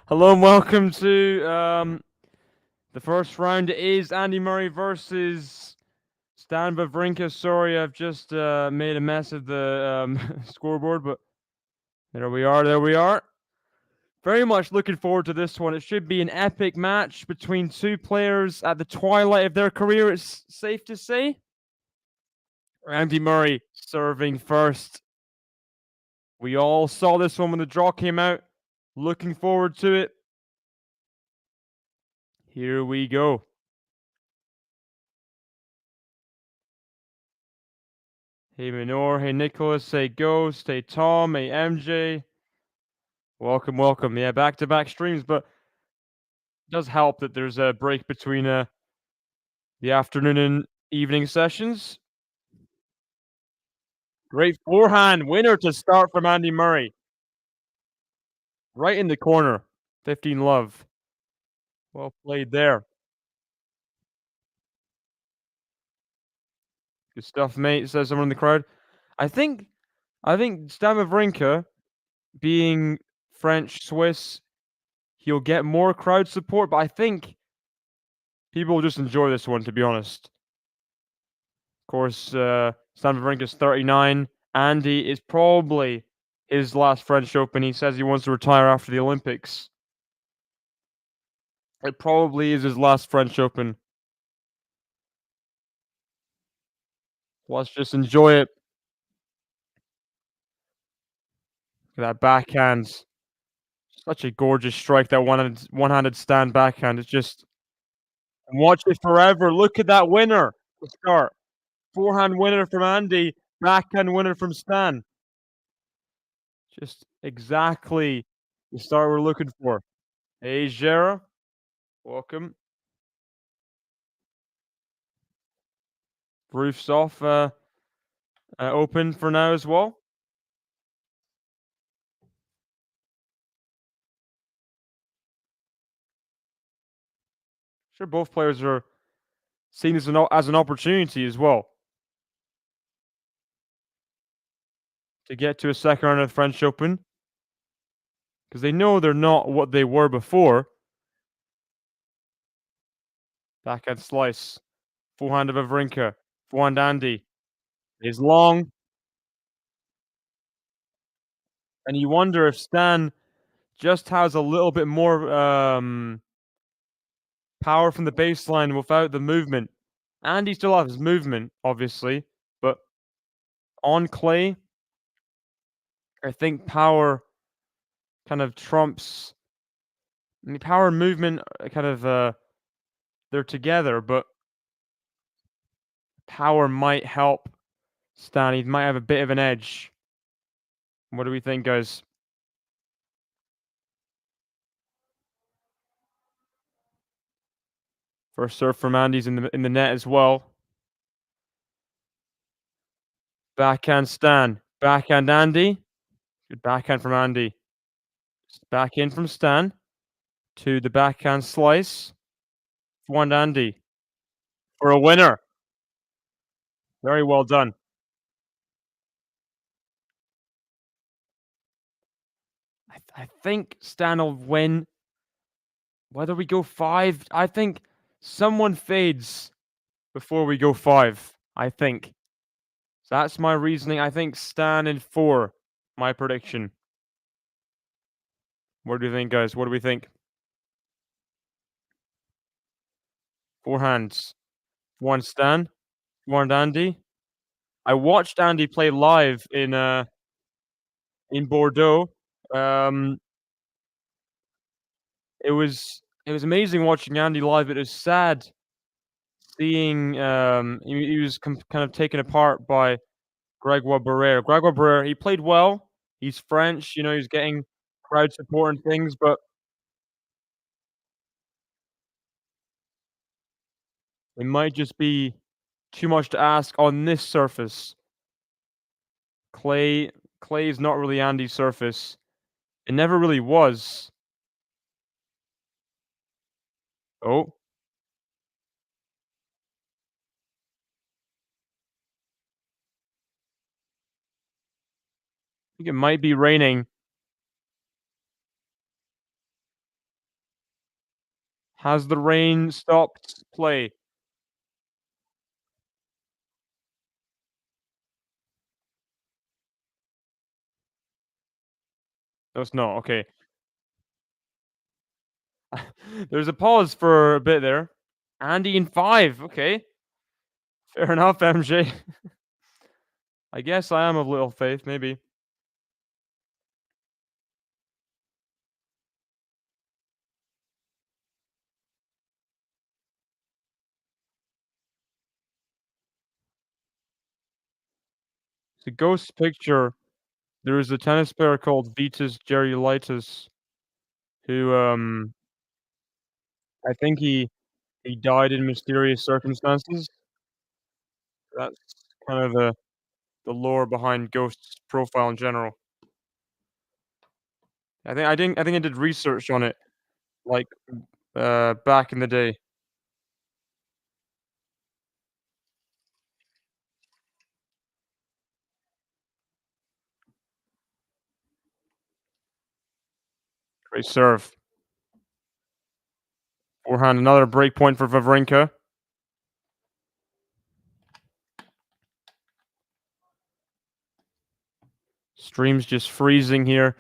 Hello and welcome to the first round is Andy Murray versus Stan Wawrinka. Sorry, I've just made a mess of the scoreboard, but there we are. There we are. Very much looking forward to this one. It should be an epic match between two players at the twilight of their career, it's safe to say. Andy Murray serving first. We all saw this one when the draw came out. Looking forward to it. Here we go. Hey Minor, hey Nicholas, hey Ghost, hey Tom, hey MJ. Welcome, welcome. Yeah, back-to-back streams, but it does help that there's a break between the afternoon and evening sessions. Great forehand winner to start from Andy Murray. Right in the corner. 15 love. Well played there. Good stuff, mate, says someone in the crowd. I think Stan Wawrinka, being French, Swiss, he'll get more crowd support, but I think people will just enjoy this one, to be honest. Of course, Stan Wawrinka's 39. Andy is probably his last French Open. He says he wants to retire after the Olympics. It probably is his last French Open. Let's just enjoy it. That backhand. Such a gorgeous strike, that one-handed stand backhand. It's just watch it forever. Look at that winner to start. Forehand winner from Andy, backhand winner from Stan. Just exactly the start we're looking for. Hey, Jera. Welcome. Roof's off, open for now as well. Sure, both players are seen as an opportunity as well to get to a second round of the French Open, because they know they're not what they were before. Backhand slice, forehand of Wawrinka, forehand Andy is long, and you wonder if Stan just has a little bit more power from the baseline without the movement. Andy still has his movement, obviously, but on clay, I think power kind of trumps. I mean, power and movement kind of they're together, but power might help Stan. He might have a bit of an edge. What do we think, guys? First serve from Andy's in the net as well. Backhand Stan, backhand Andy. Good backhand from Andy. Back in from Stan to the backhand slice. Forehand Andy for a winner. Very well done. I think Stan will win. Whether we go 5, I think someone fades before we go 5, I think. So that's my reasoning. I think Stan in 4, my prediction. What do you think, guys? What do we think? Forehands. One Stan, one Andy. I watched Andy play live in Bordeaux. It was amazing watching Andy live. It was sad seeing he was kind of taken apart by Gregoire Barrère. Gregoire Barrère, he played well. He's French, he's getting crowd support and things, but it might just be too much to ask on this surface. Clay is not really Andy's surface. It never really was. Oh, I think it might be raining. Has the rain stopped play? No, it's not. Okay. There's a pause for a bit there. Andy in 5. Okay. Fair enough, MJ. I guess I am of little faith, maybe. It's a ghost picture. There is a tennis player called Vitas Gerulaitis who, I think he died in mysterious circumstances. That's kind of the lore behind Ghost's profile in general. I think I did research on it, like, back in the day. I Great serve. Forehand, another break point for Wawrinka. Stream's just freezing here.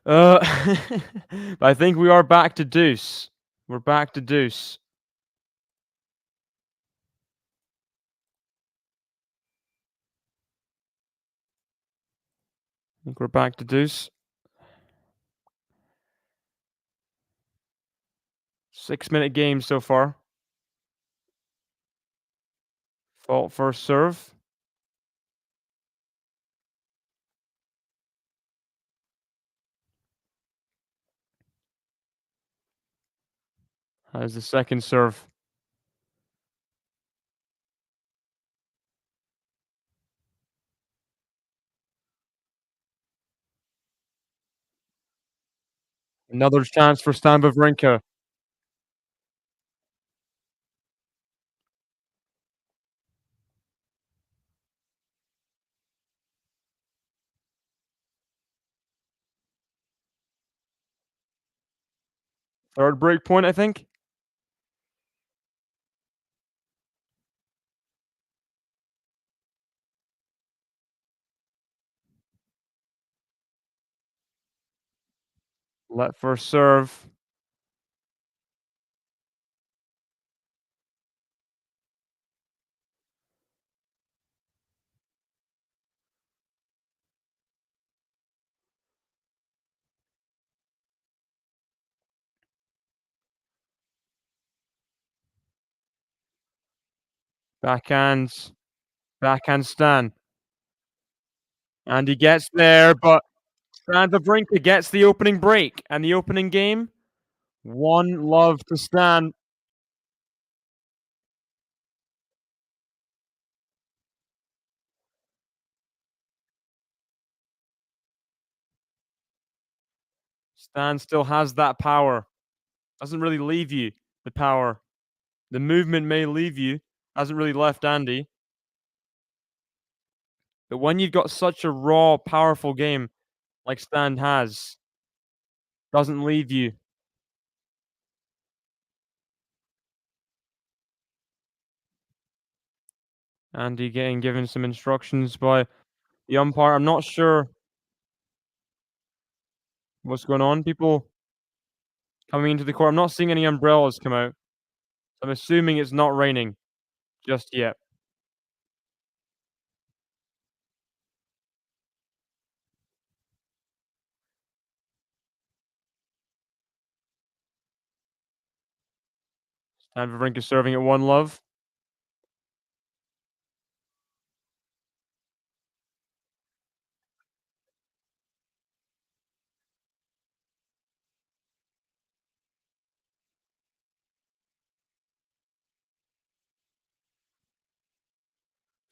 Uh, I think we are back to deuce. We're back to deuce. I think we're back to deuce. 6-minute game so far. Fault first serve. Has the second serve. Another chance for Stan Wawrinka. Third break point, I think. Let first serve. Backhands. Backhand Stan. And he gets there, but Stan Wawrinka gets the opening break and the opening game. 1-love to Stan. Stan still has that power. Doesn't really leave you, the power. The movement may leave you. Hasn't really left Andy. But when you've got such a raw, powerful game like Stan has, doesn't leave you. Andy getting given some instructions by the umpire. I'm not sure what's going on. People coming into the court. I'm not seeing any umbrellas come out. I'm assuming it's not raining just yet. Stan Wawrinka serving at 1-love.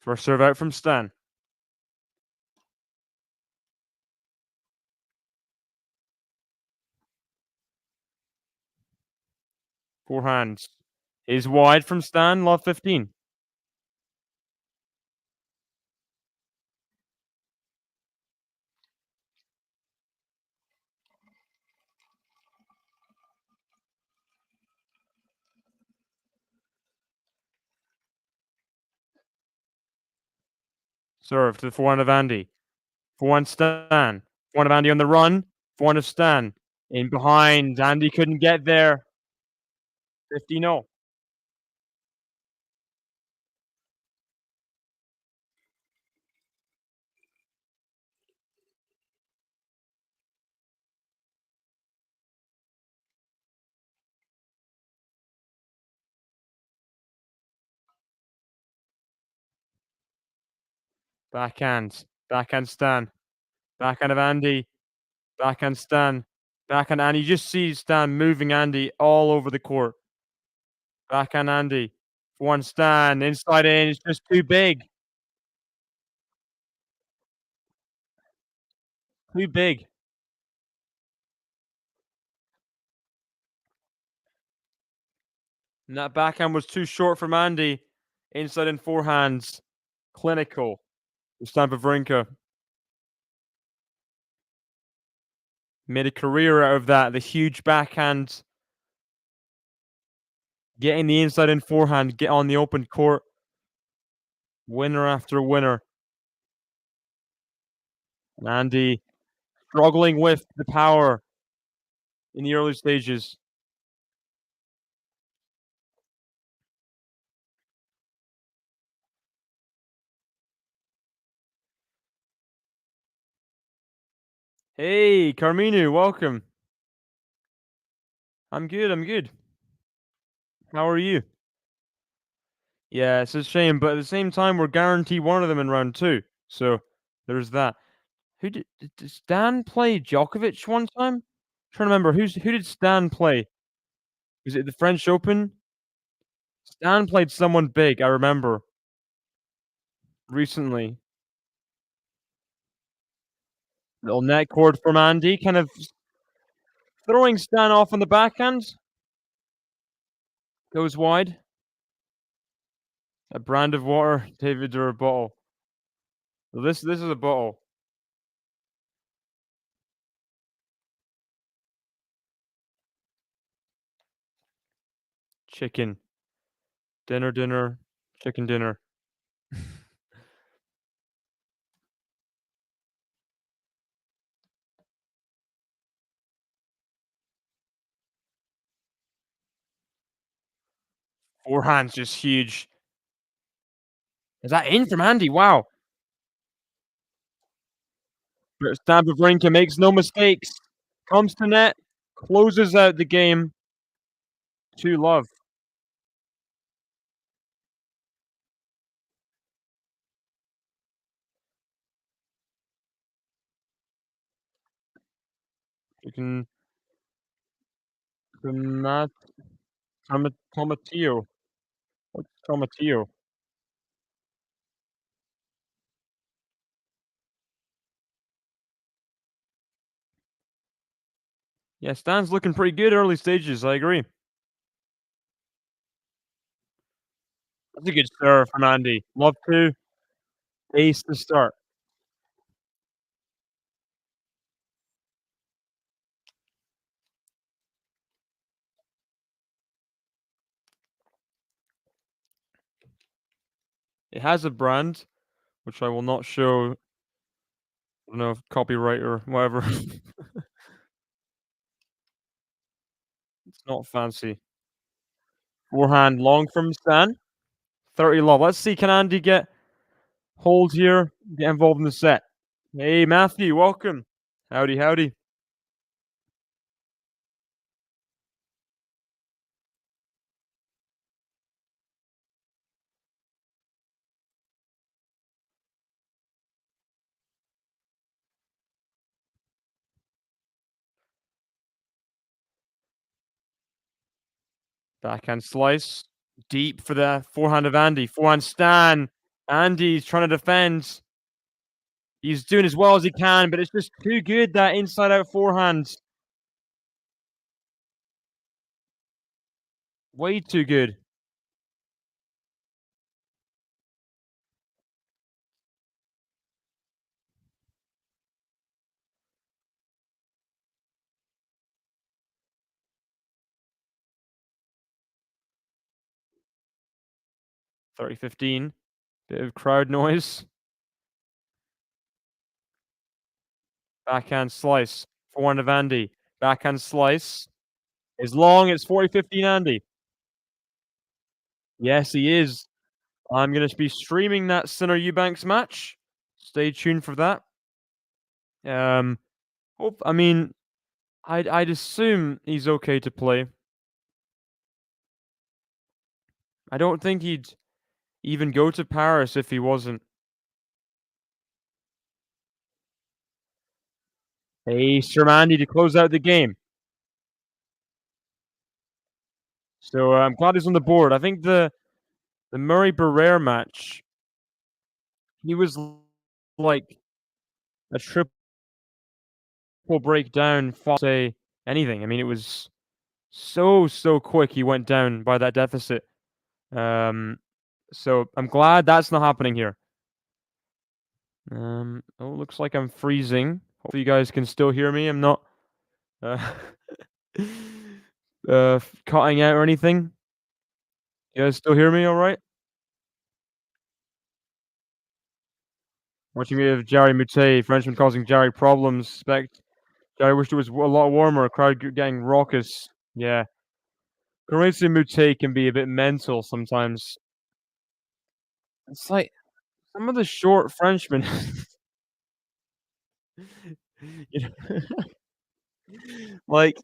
First serve out from Stan. Forehand is wide from Stan. Love 15. Serve to the forehand of Andy. Forehand Stan. Forehand of Andy on the run. Forehand of Stan. In behind. Andy couldn't get there. 50-0. Backhand. Backhand Stan. Backhand of Andy. Backhand Stan. Backhand Andy. You just see Stan moving Andy all over the court. Backhand Andy. Forehand Stan. Inside in. It's just too big. Too big. And that backhand was too short from Andy. Inside in forehands. Clinical. Stan Wawrinka made a career out of that. The huge backhand. Getting the inside in forehand. Get on the open court. Winner after winner. And Andy struggling with the power in the early stages. Hey, Carminu, welcome. I'm good, I'm good. How are you? Yeah, it's a shame, but at the same time, we're guaranteed one of them in round two. So there's that. Did Stan play Djokovic one time? Trying to remember who did Stan play? Was it the French Open? Stan played someone big, I remember recently. Little net cord from Andy, kind of throwing Stan off on the backhand. Goes wide. A brand of water, David, or a bottle? Well, this is a bottle. Chicken. Dinner, chicken dinner. Forehand's just huge. Is that in from Andy? Wow. But Stan Wawrinka makes no mistakes. Comes to net, closes out the game. 2-love. Chicken tomat tomatillo. What's tomatillo? Yeah, Stan's looking pretty good early stages, I agree. That's a good serve from Andy. Love to. Ace to start. It has a brand, which I will not show. I don't know if copyright or whatever. It's not fancy. Forehand long from Stan. 30-love. Let's see, can Andy get hold here, get involved in the set? Hey, Matthew, welcome. Howdy, howdy. Backhand slice. Deep for the forehand of Andy. Forehand Stan. Andy's trying to defend. He's doing as well as he can, but it's just too good, that inside out forehand. Way too good. Thirty 15. Bit of crowd noise. Backhand slice. Forehand of Andy. Backhand slice. As long as 40-15 Andy. Yes, he is. I'm gonna be streaming that Sinner Eubanks match. Stay tuned for that. Hope I mean, I'd assume he's okay to play. I don't think he'd even go to Paris if he wasn't. Hey, Shermandi to close out the game. So I'm glad he's on the board. I think the Murray Barrere match, he was like a triple breakdown, say anything. I mean, it was so quick. He went down by that deficit. So I'm glad that's not happening here. Oh, looks like I'm freezing. Hopefully you guys can still hear me. I'm not uh, cutting out or anything. You guys still hear me all right? Watching me of Jerry Moutet, Frenchman causing Jerry problems. Expect Jerry wished it was a lot warmer. Crowd getting raucous. Yeah. Currency Moutet can be a bit mental sometimes. It's like some of the short Frenchmen. you know, like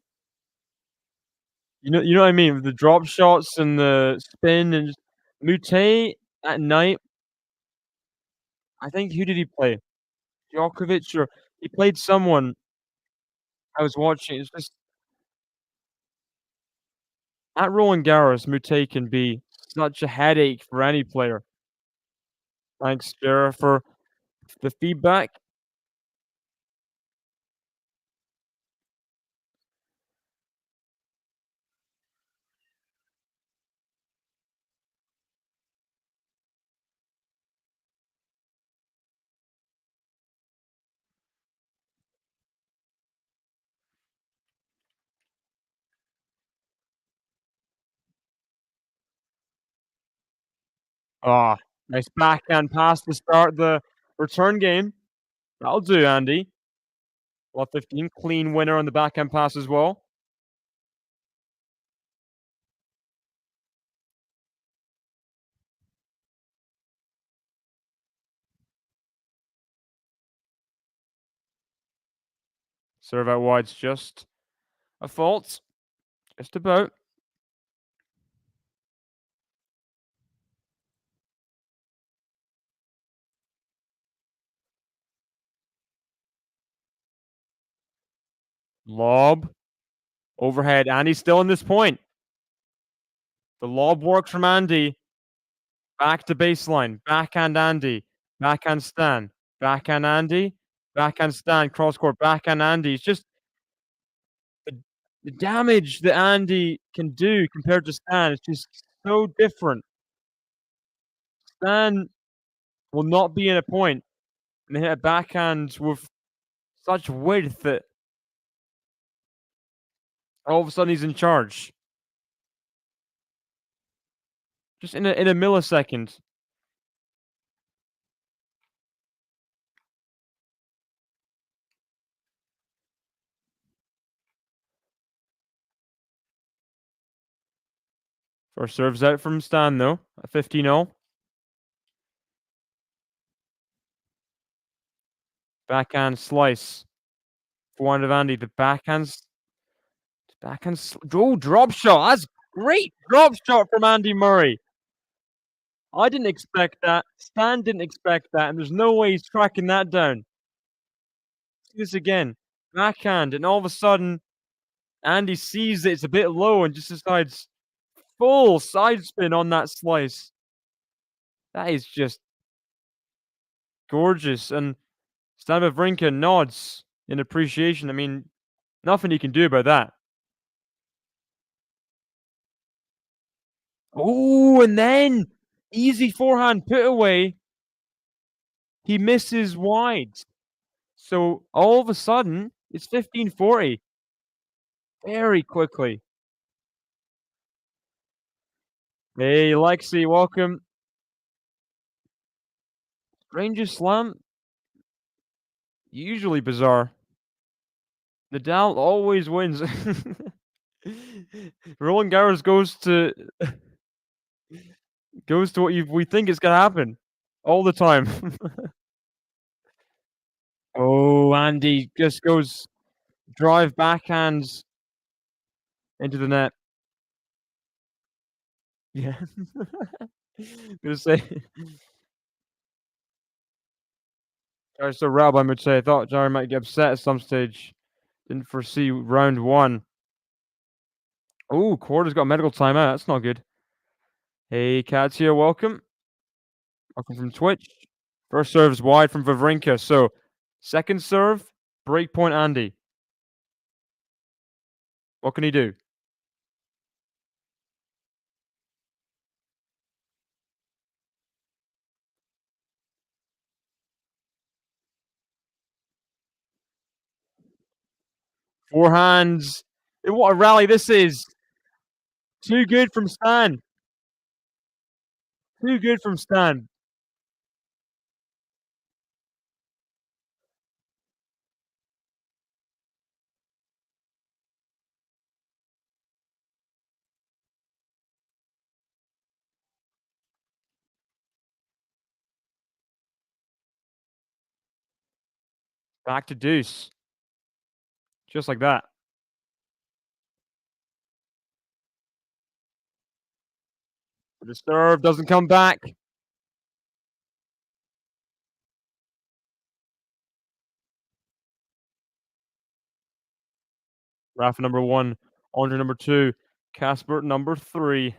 you know what I mean? The drop shots and the spin and just Moutet at night. I think who did he play? Djokovic or he played someone I was watching. It's just at Roland Garros, Moutet can be such a headache for any player. Thanks, Jared, for the feedback. Ah, nice backhand pass to start the return game. That'll do, Andy. Well, 15, clean winner on the backhand pass as well. Serve out wide's just a fault. Just about. Lob. Overhead. Andy's still in this point. The lob works from Andy. Back to baseline. Backhand Andy. Backhand Stan. Backhand Andy. Backhand Stan. Cross court. Backhand Andy. It's just the damage that Andy can do compared to Stan is just so different. Stan will not be in a point and hit a backhand with such width that all of a sudden he's in charge. Just in a millisecond. First serves out from Stan though, at 15-0. Backhand slice. Forehand of Andy. The oh, drop shot. That's great drop shot from Andy Murray. I didn't expect that. Stan didn't expect that, and there's no way he's tracking that down. See this again. Backhand, and all of a sudden, Andy sees that it's a bit low and just decides full side spin on that slice. That is just gorgeous. And Stan Wawrinka nods in appreciation. I mean, nothing he can do about that. Oh, and then easy forehand put away. He misses wide. So all of a sudden, it's 15-40. Very quickly. Hey, Lexi, welcome. Strangest slam? Usually bizarre. Nadal always wins. Roland Garros goes to what we think is gonna happen all the time. Oh, Andy just goes drive backhands into the net. Yeah. Gonna say Jarry's so riled, I would say. I thought Jarry might get upset at some stage. Didn't foresee round one. Oh, Quarter's got a medical timeout. That's not good. Hey, Katya, welcome. Welcome from Twitch. First serve is wide from Wawrinka. So, second serve, breakpoint Andy. What can he do? Forehands. What a rally this is. Too good from Stan. Too good from Stan. Back to deuce. Just like that. The serve doesn't come back. Rafa number one. Andre number two. Casper number three.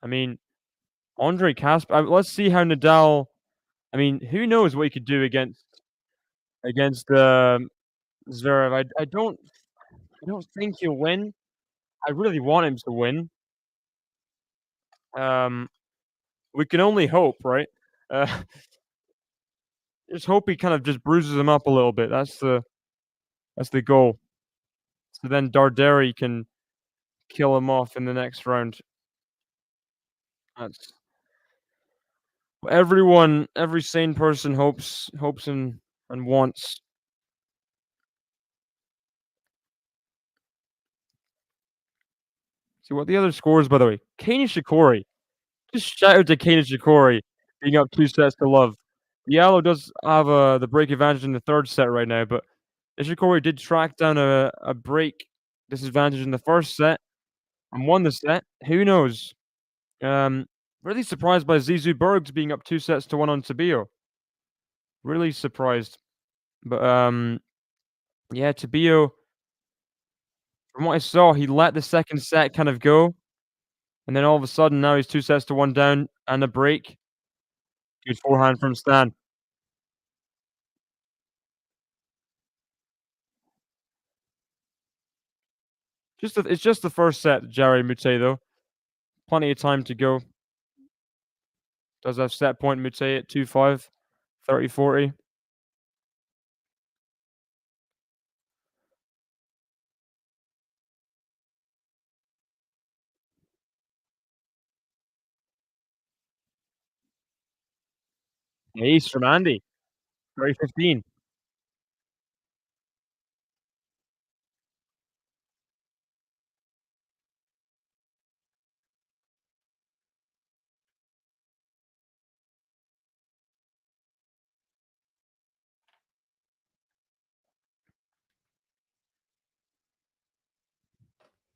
I mean, Andre Casper. Let's see how Nadal. I mean, who knows what he could do against Zverev. I don't think he'll win. I really want him to win. Um, we can only hope, right? Uh, just hope he kind of just bruises him up a little bit. That's the goal. So then Darderi can kill him off in the next round. That's every sane person hopes and wants. See what the other scores, by the way. Kei Nishikori. Just shout out to Kei Nishikori being up 2 sets to love. Diallo does have the break advantage in the third set right now, but Nishikori did track down a break disadvantage in the first set and won the set. Who knows? Um, really surprised by Zizou Bergs being up 2 sets to 1 on Tabio. Really surprised. But yeah, Tabio, from what I saw, he let the second set kind of go, and then all of a sudden now he's 2 sets to 1 down and a break. Good forehand from Stan. It's just the first set, Jerry Mute though. Plenty of time to go. Does have set point Mute at 2-5, 30-40. Ace from Andy, 30-15.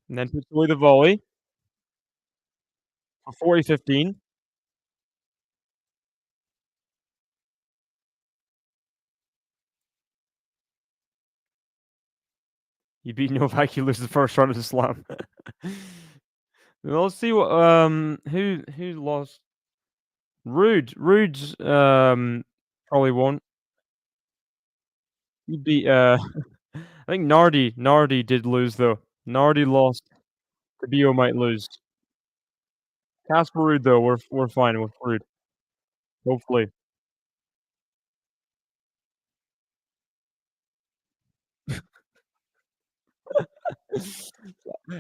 And then puts away the volley for 40-15. You beat Novak, you lose the first round of the slam. Well, let's see what who lost. Rude's probably won't. He beat I think Nardi did lose though. Nardi lost. Tabio might lose. Casper Ruud though, we're fine with Ruud. Hopefully.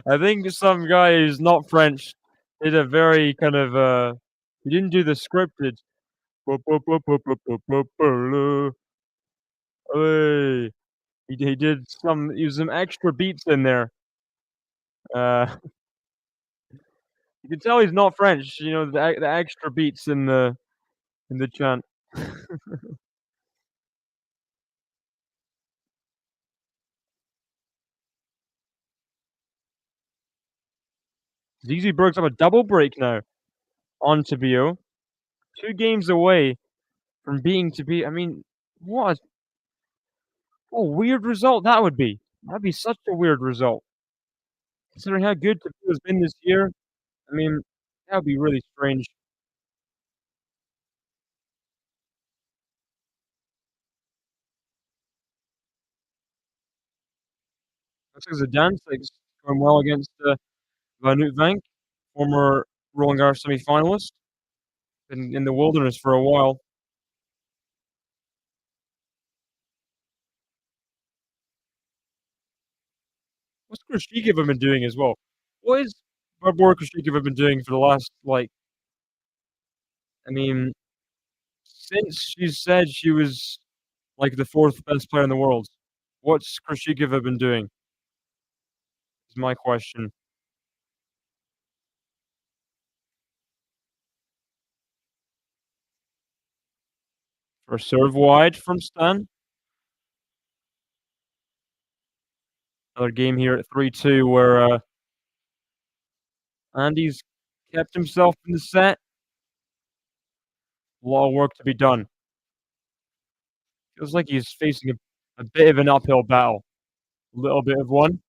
I think some guy who's not French did a very kind of he didn't do the scripted. Hey, he did some used some extra beats in there. Uh, you can tell he's not French, you know, the extra beats in the chant. Zizi breaks up a double break now on Tabio. 2 games away from being to be I mean, what a weird result that would be. That'd be such a weird result. Considering how good Tabio's been this year, I mean, that would be really strange. Looks like Zidane's going well against, Van Uytvanck, former Roland Garros semi-finalist. Been in the wilderness for a while. What's Krishikova been doing as well? What is Barbora Krishikova been doing for the last, I mean, since she said she was, like, the 4th best player in the world? What's Krishikova been doing is my question. First serve wide from Stan. Another game here at 3-2 where, Andy's kept himself in the set. A lot of work to be done. Feels like he's facing a bit of an uphill battle. A little bit of one.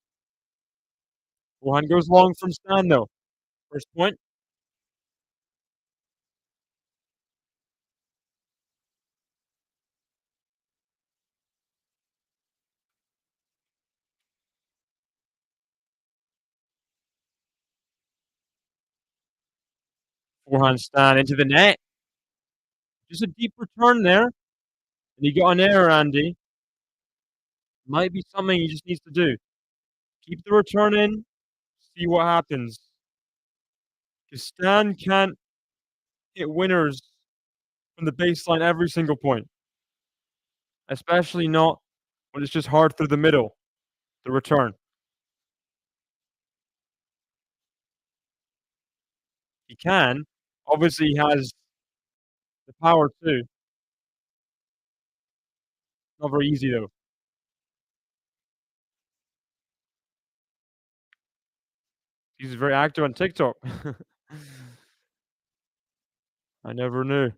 Forehand goes long from Stan, though. First point. Forehand Stan into the net. Just a deep return there. And he got an error, Andy. Might be something he just needs to do. Keep the return in, see what happens. Because Stan can't hit winners from the baseline every single point. Especially not when it's just hard through the middle, the return. He can. Obviously, he has the power too. Not very easy, though. He's very active on TikTok. I never knew.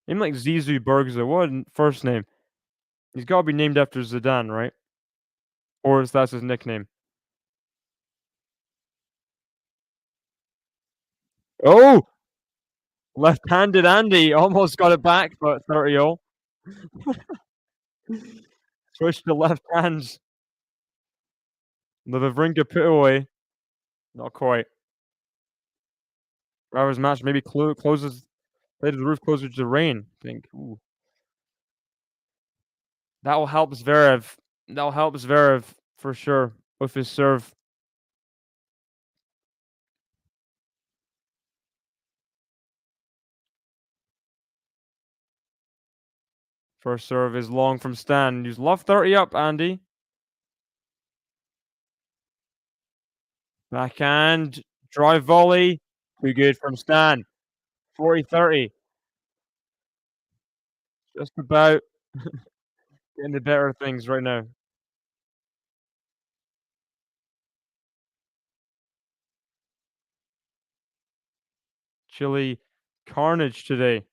Name like Zizou Bergza. What first name? He's got to be named after Zidane, right? Or is that his nickname? Oh! Left-handed Andy almost got it back, but 30-0. Switch to left hands. The Wawrinka put away. Not quite. Ravers match maybe closes. Later the roof closer to rain. I think. Ooh. That will help Zverev. That'll help Zverev for sure with his serve. First serve is long from Stan. Use love 30 up, Andy. Backhand. Drive volley. Too good from Stan. 40-30. Just about getting the better things right now. Chile carnage today.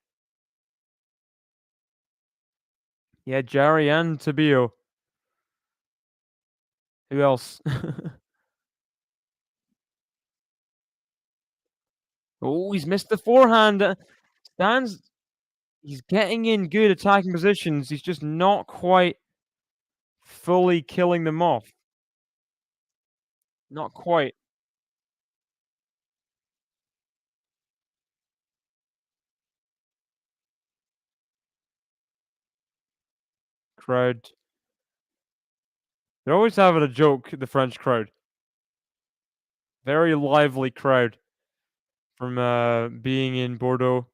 Yeah, Jarry and Tabio. Who else? Oh, he's missed the forehand. Stan's he's getting in good attacking positions. He's just not quite fully killing them off. Not quite. Crowd. They're always having a joke, the French crowd. Very lively crowd from being in Bordeaux.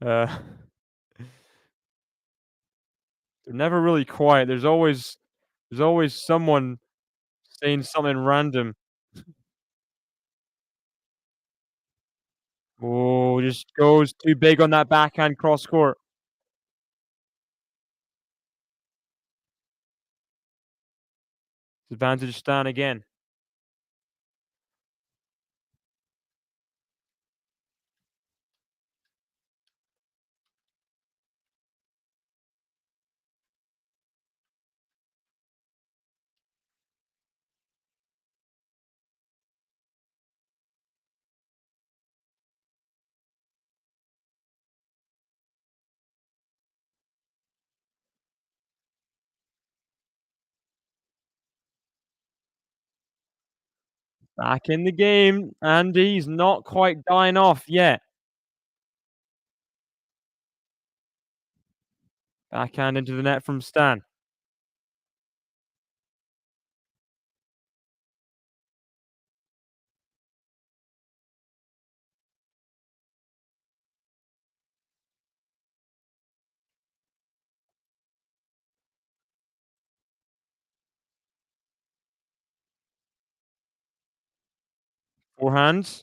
Uh, they're never really quiet. There's always someone saying something random. Oh, just goes too big on that backhand cross court. Advantage Stan again. Back in the game, and he's not quite dying off yet. Backhand into the net from Stan. Forehands.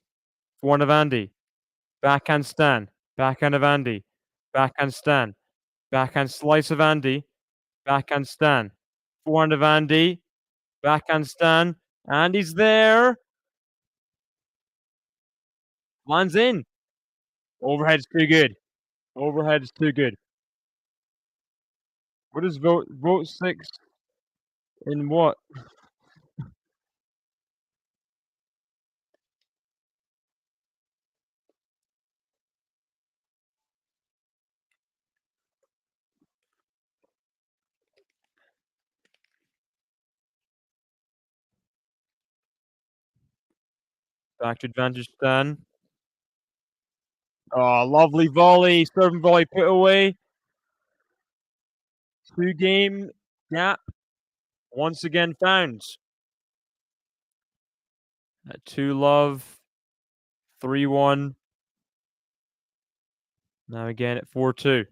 Forehand of Andy. Backhand Stan. Backhand of Andy. Backhand Stan. Backhand slice of Andy. Backhand Stan. Forehand of Andy. Backhand Stan. Andy's there. Lands in. Overhead's too good. Overhead's too good. What is vote 6 in what? Back to advantage Stan. Oh, lovely volley. Serving volley put away. 2-game gap once again found. At 2-love. 3-1. Now again at 4-2.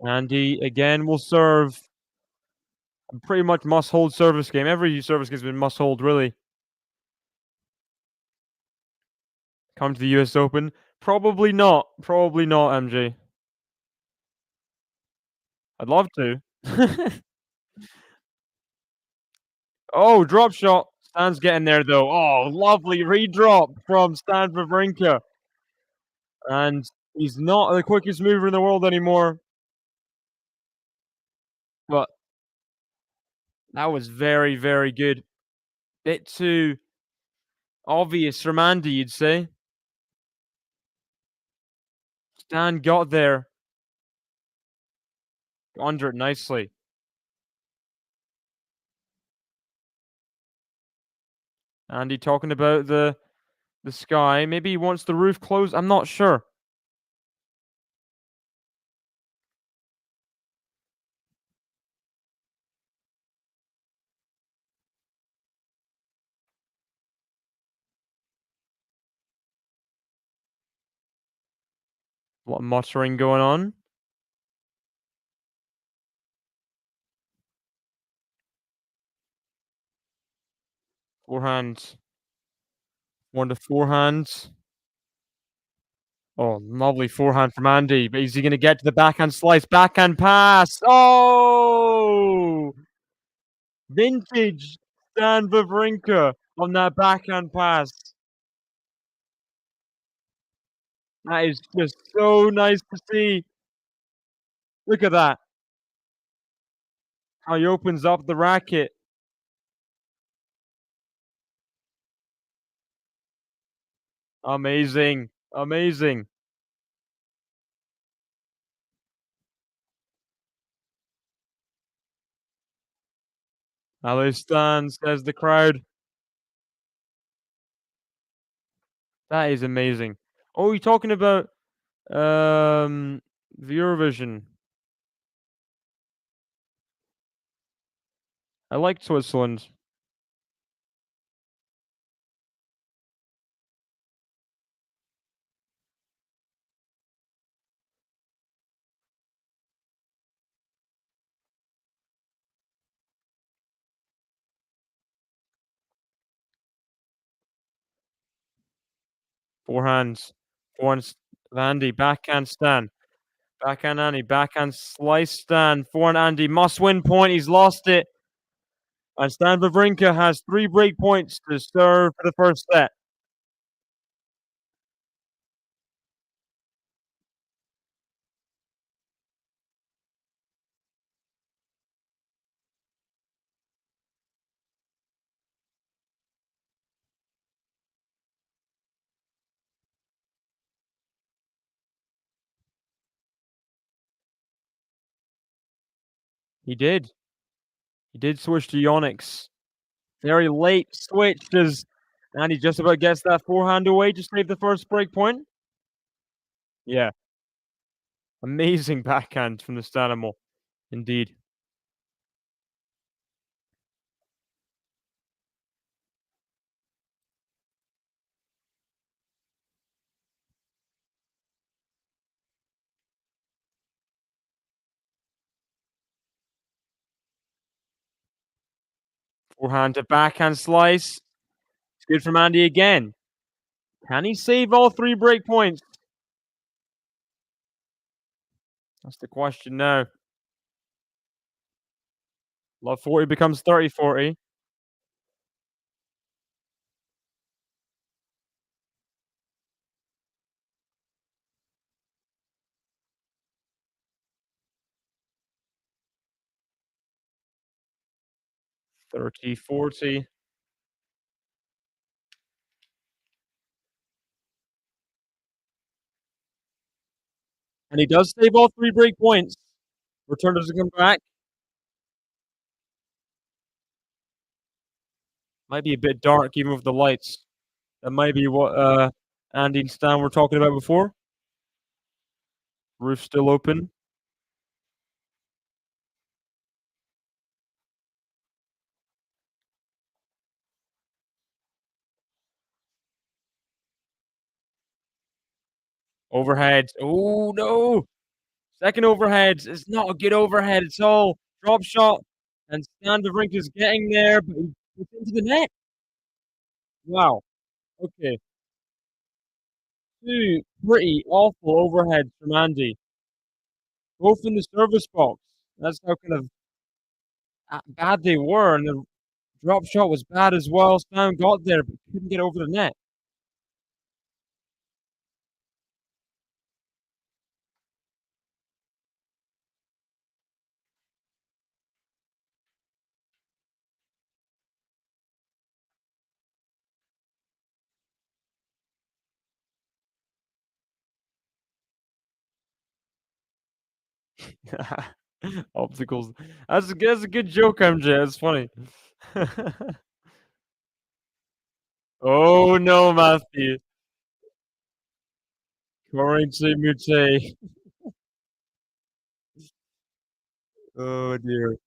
Andy again will serve. Pretty much must hold service game. Every service game's been must hold, really. Come to the US Open? Probably not. Probably not, MJ. I'd love to. Oh, drop shot. Stan's getting there though. Oh, lovely redrop from Stan Wawrinka. And he's not the quickest mover in the world anymore. But that was very, very good. Bit too obvious from Andy, you'd say. Stan got there. Under it nicely. Andy talking about the sky. Maybe he wants the roof closed. I'm not sure. A lot of muttering going on. Forehand. One to forehand. Oh, lovely forehand from Andy. But is he going to get to the backhand slice? Backhand pass. Oh! Vintage Stan Wawrinka on that backhand pass. That is just so nice to see. Look at that. How he opens up the racket. Amazing. Amazing. Hello, Stan, says the crowd. That is amazing. Oh, you're talking about the Eurovision. I like Switzerland. Forehands. Forehands Andy. Backhand Stan. Backhand Andy. Backhand slice Stan. Forehand Andy. Must win point. He's lost it. And Stan Wawrinka has 3 break points to serve for the first set. He did. He did switch to Yonex. Very late switch as Andy just about gets that forehand away to save the first break point. Yeah. Amazing backhand from the Stanimal. Indeed. Forehand to backhand slice. It's good from Andy again. Can he save all 3 break points? That's the question now. Love 40 becomes 30-40. $30-40. And he does save all 3 break points. Return doesn't come back. Might be a bit dark even with the lights. That might be what Andy and Stan were talking about before. Roof still open. Overhead. Oh no! Second overhead. It's not a good overhead at all. Drop shot. And Stan Wawrinka is getting there, but he puts into the net. Wow. Okay. 2 pretty awful overheads from Andy. Both in the service box. That's how kind of bad they were. And the drop shot was bad as well. Stan got there, but couldn't get over the net. Obstacles. That's a good joke, MJ. That's funny. Oh no, Matthew. Currency mute. Oh dear.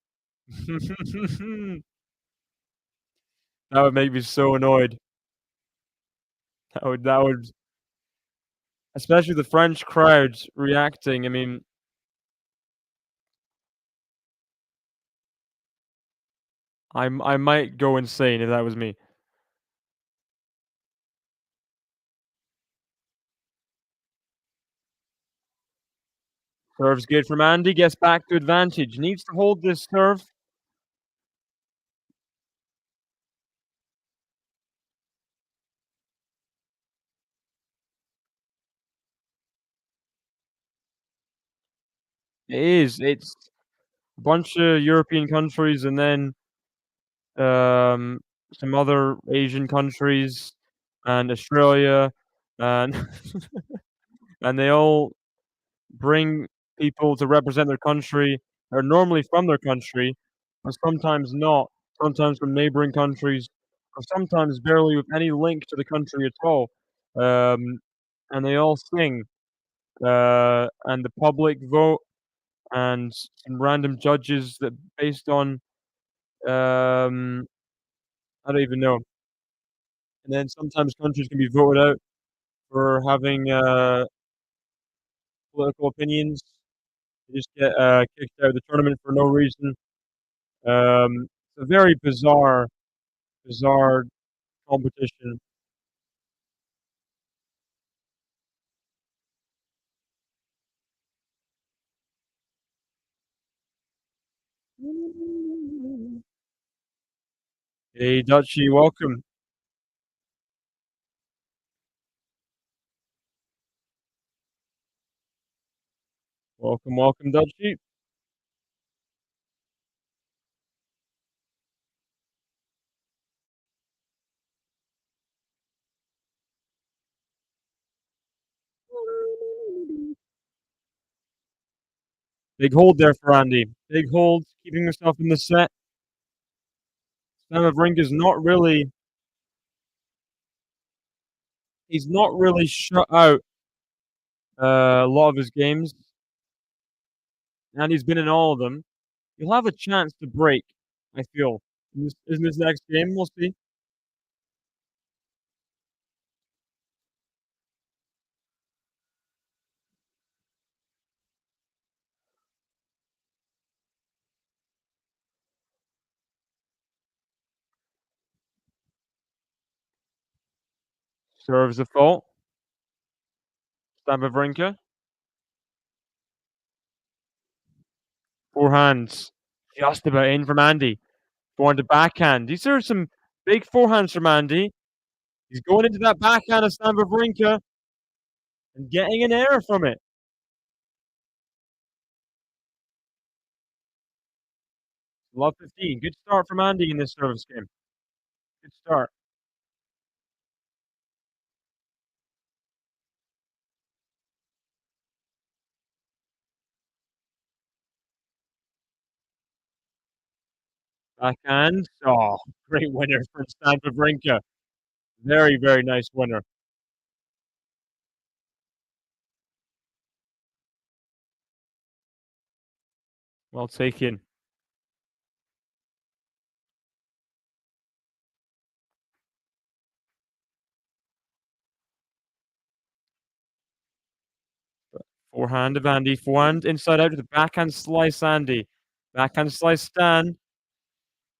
That would make me so annoyed. That would especially the French crowd reacting. I mean, I might go insane if that was me. Serves good from Andy, gets back to advantage. Needs to hold this serve. It is. It's a bunch of European countries and then um, some other Asian countries and Australia and and they all bring people to represent their country. They're normally from their country, but sometimes not. Sometimes from neighboring countries, or sometimes barely with any link to the country at all. Um, and they all sing, and the public vote, and some random judges that based on Um, I don't even know. And then sometimes countries can be voted out for having political opinions. They just get kicked out of the tournament for no reason. It's a very bizarre competition. Hey, Dutchie, welcome. Welcome, welcome, Dutchie. Big hold there for Andy. Big hold, keeping himself in the set. Wawrinka is not really. He's not really shut out a lot of his games, and he's been in all of them. He'll have a chance to break. I feel in this next game. We'll see. Serves a fault. Stan Wawrinka. Forehands. Just about in from Andy. Going to backhand. These are some big forehands from Andy. He's going into that backhand of Stan Wawrinka and getting an error from it. Love 15. Good start from Andy in this service game. Good start. Backhand. Oh, great winner from Stan Wawrinka. Very, very nice winner. Well taken. Forehand of Andy. Forehand inside out to the backhand slice Andy. Backhand slice Stan.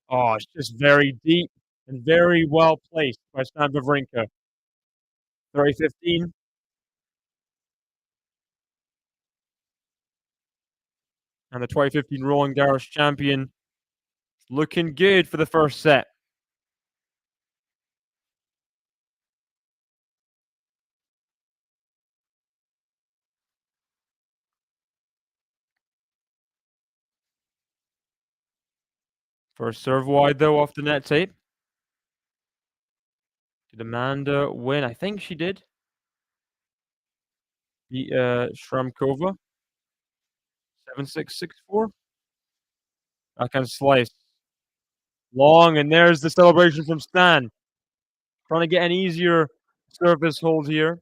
Oh, it's just very deep and very well placed by Stan Wawrinka. 30-15. And the 2015 Roland Garros champion looking good for the first set. First serve wide though off the net tape. Did Amanda win? I think she did. Beat Shramkova. 7-6, 6-4. Backhand slice. Long, and there's the celebration from Stan. Trying to get an easier service hold here.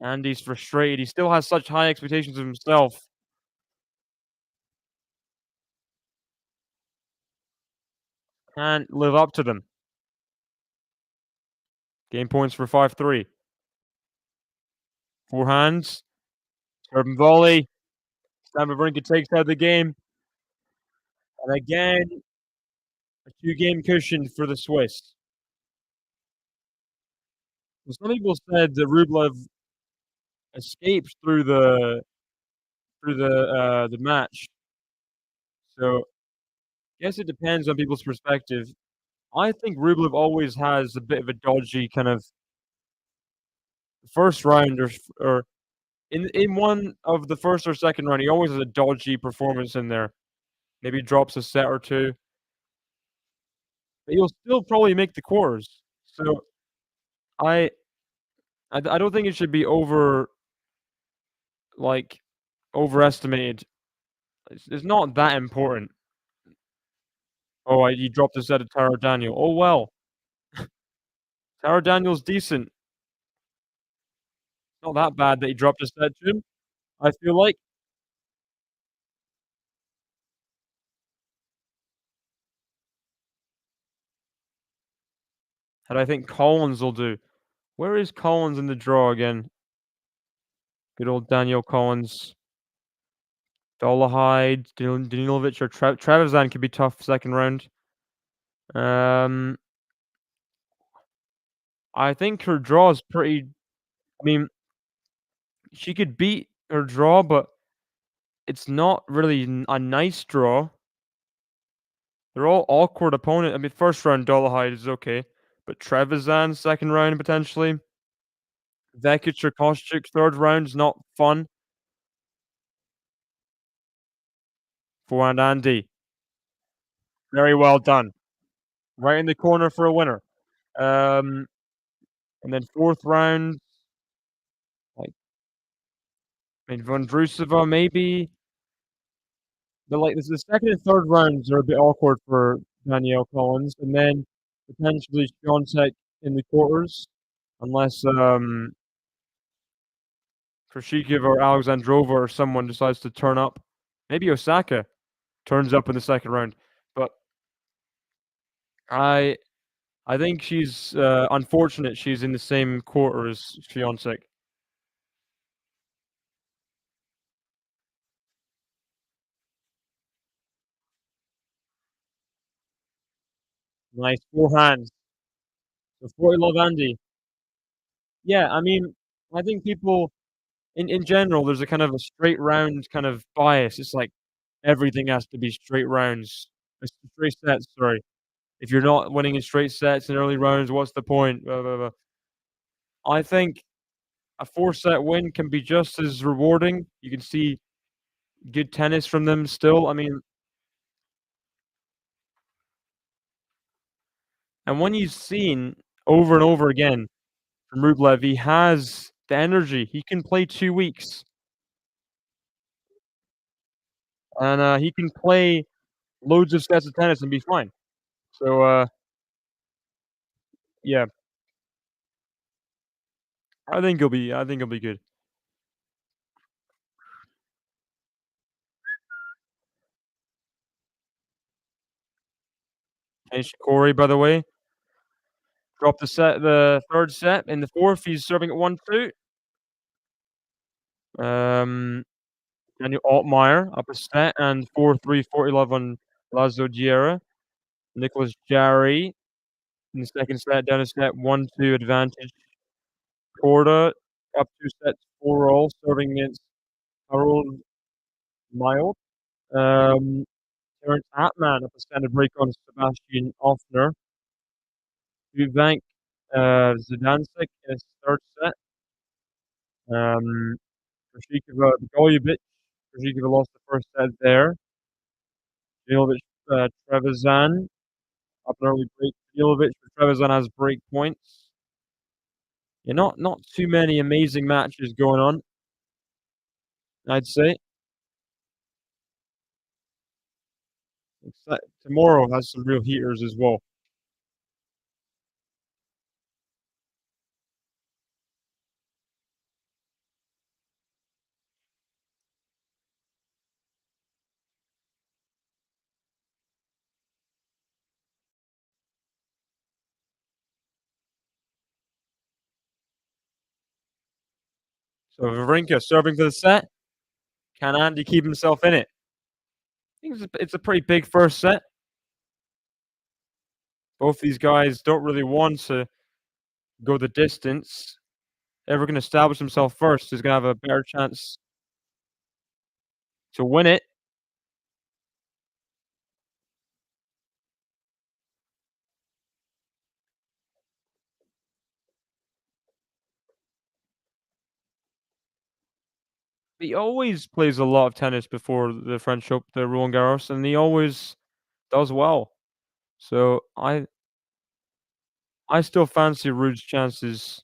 Andy's frustrated. He still has such high expectations of himself. Can't live up to them. Game points for 5-3. Forehands. Serve and volley. Stan Wawrinka takes out the game. And again, a two-game cushion for the Swiss. So some people said that Rublev escaped through the match. So I guess it depends on people's perspective. I think Rublev always has a bit of a dodgy kind of first round or in one of the first or second round, he always has a dodgy performance in there. Maybe drops a set or two. But he'll still probably make the quarters. So I I don't think it should be like overestimated. It's not that important. Oh, he dropped a set of Tara Daniel. Oh well. Tara Daniel's decent. Not that bad that he dropped a set to him. I feel like How do I think Collins will do? Where is Collins in the draw again? Good old Daniel Collins. Dolahide, Danilovic, or Trevisan could be tough second round. Um, I think her draw is pretty. I mean, she could beat her draw, but it's not really a nice draw. They're all awkward opponent. I mean, first round Dolahide is okay, but Trevisan second round potentially. Vekic or Kostyuk third round is not fun. Forehand Andy, very well done. Right in the corner for a winner. Um, and then fourth round, like I mean, Vondrusova maybe. But like the second and third rounds are a bit awkward for Danielle Collins, and then potentially Swiatek in the quarters, unless Krishikova or Alexandrova or someone decides to turn up. Maybe Osaka turns up in the second round, but I I think she's unfortunate. She's in the same quarter as Swiatek. Nice forehands. So 40 love Andy. Yeah, I mean, I think people in general, there's a kind of a straight round kind of bias. It's like everything has to be straight rounds, straight sets. Sorry, if you're not winning in straight sets in early rounds, what's the point? Blah, blah, blah. I think a four-set win can be just as rewarding. You can see good tennis from them still. I mean, and when you've seen over and over again from Rublev, he has the energy. He can play 2 weeks, and he can play loads of sets of tennis and be fine. So, yeah, I think he'll be good. And Shikori, by the way, dropped the third set. In the fourth, he's serving at 1-2. Um, Daniel Altmaier up a set and 4-3, 40-love on Laszlo Diera. Nicholas Jarry in the second set, down a set, 1-2 advantage. Korda up 2 sets, 4-all, serving against Harold Mild. Terence Atman up a standard break on Sebastian Offner. Vivek Zidansek in his third set. Krishikova Golubich. Krishikova lost the first set there. Danilovic Trevisan up an early break. Danilovic for Trevisan has break points. Yeah, not too many amazing matches going on, I'd say. Except tomorrow has some real heaters as well. So Wawrinka serving for the set. Can Andy keep himself in it? I think it's a pretty big first set. Both these guys don't really want to go the distance. Whoever can establish himself first is going to have a better chance to win it. He always plays a lot of tennis before the French Open, the Roland Garros, and he always does well. So I still fancy Ruud's chances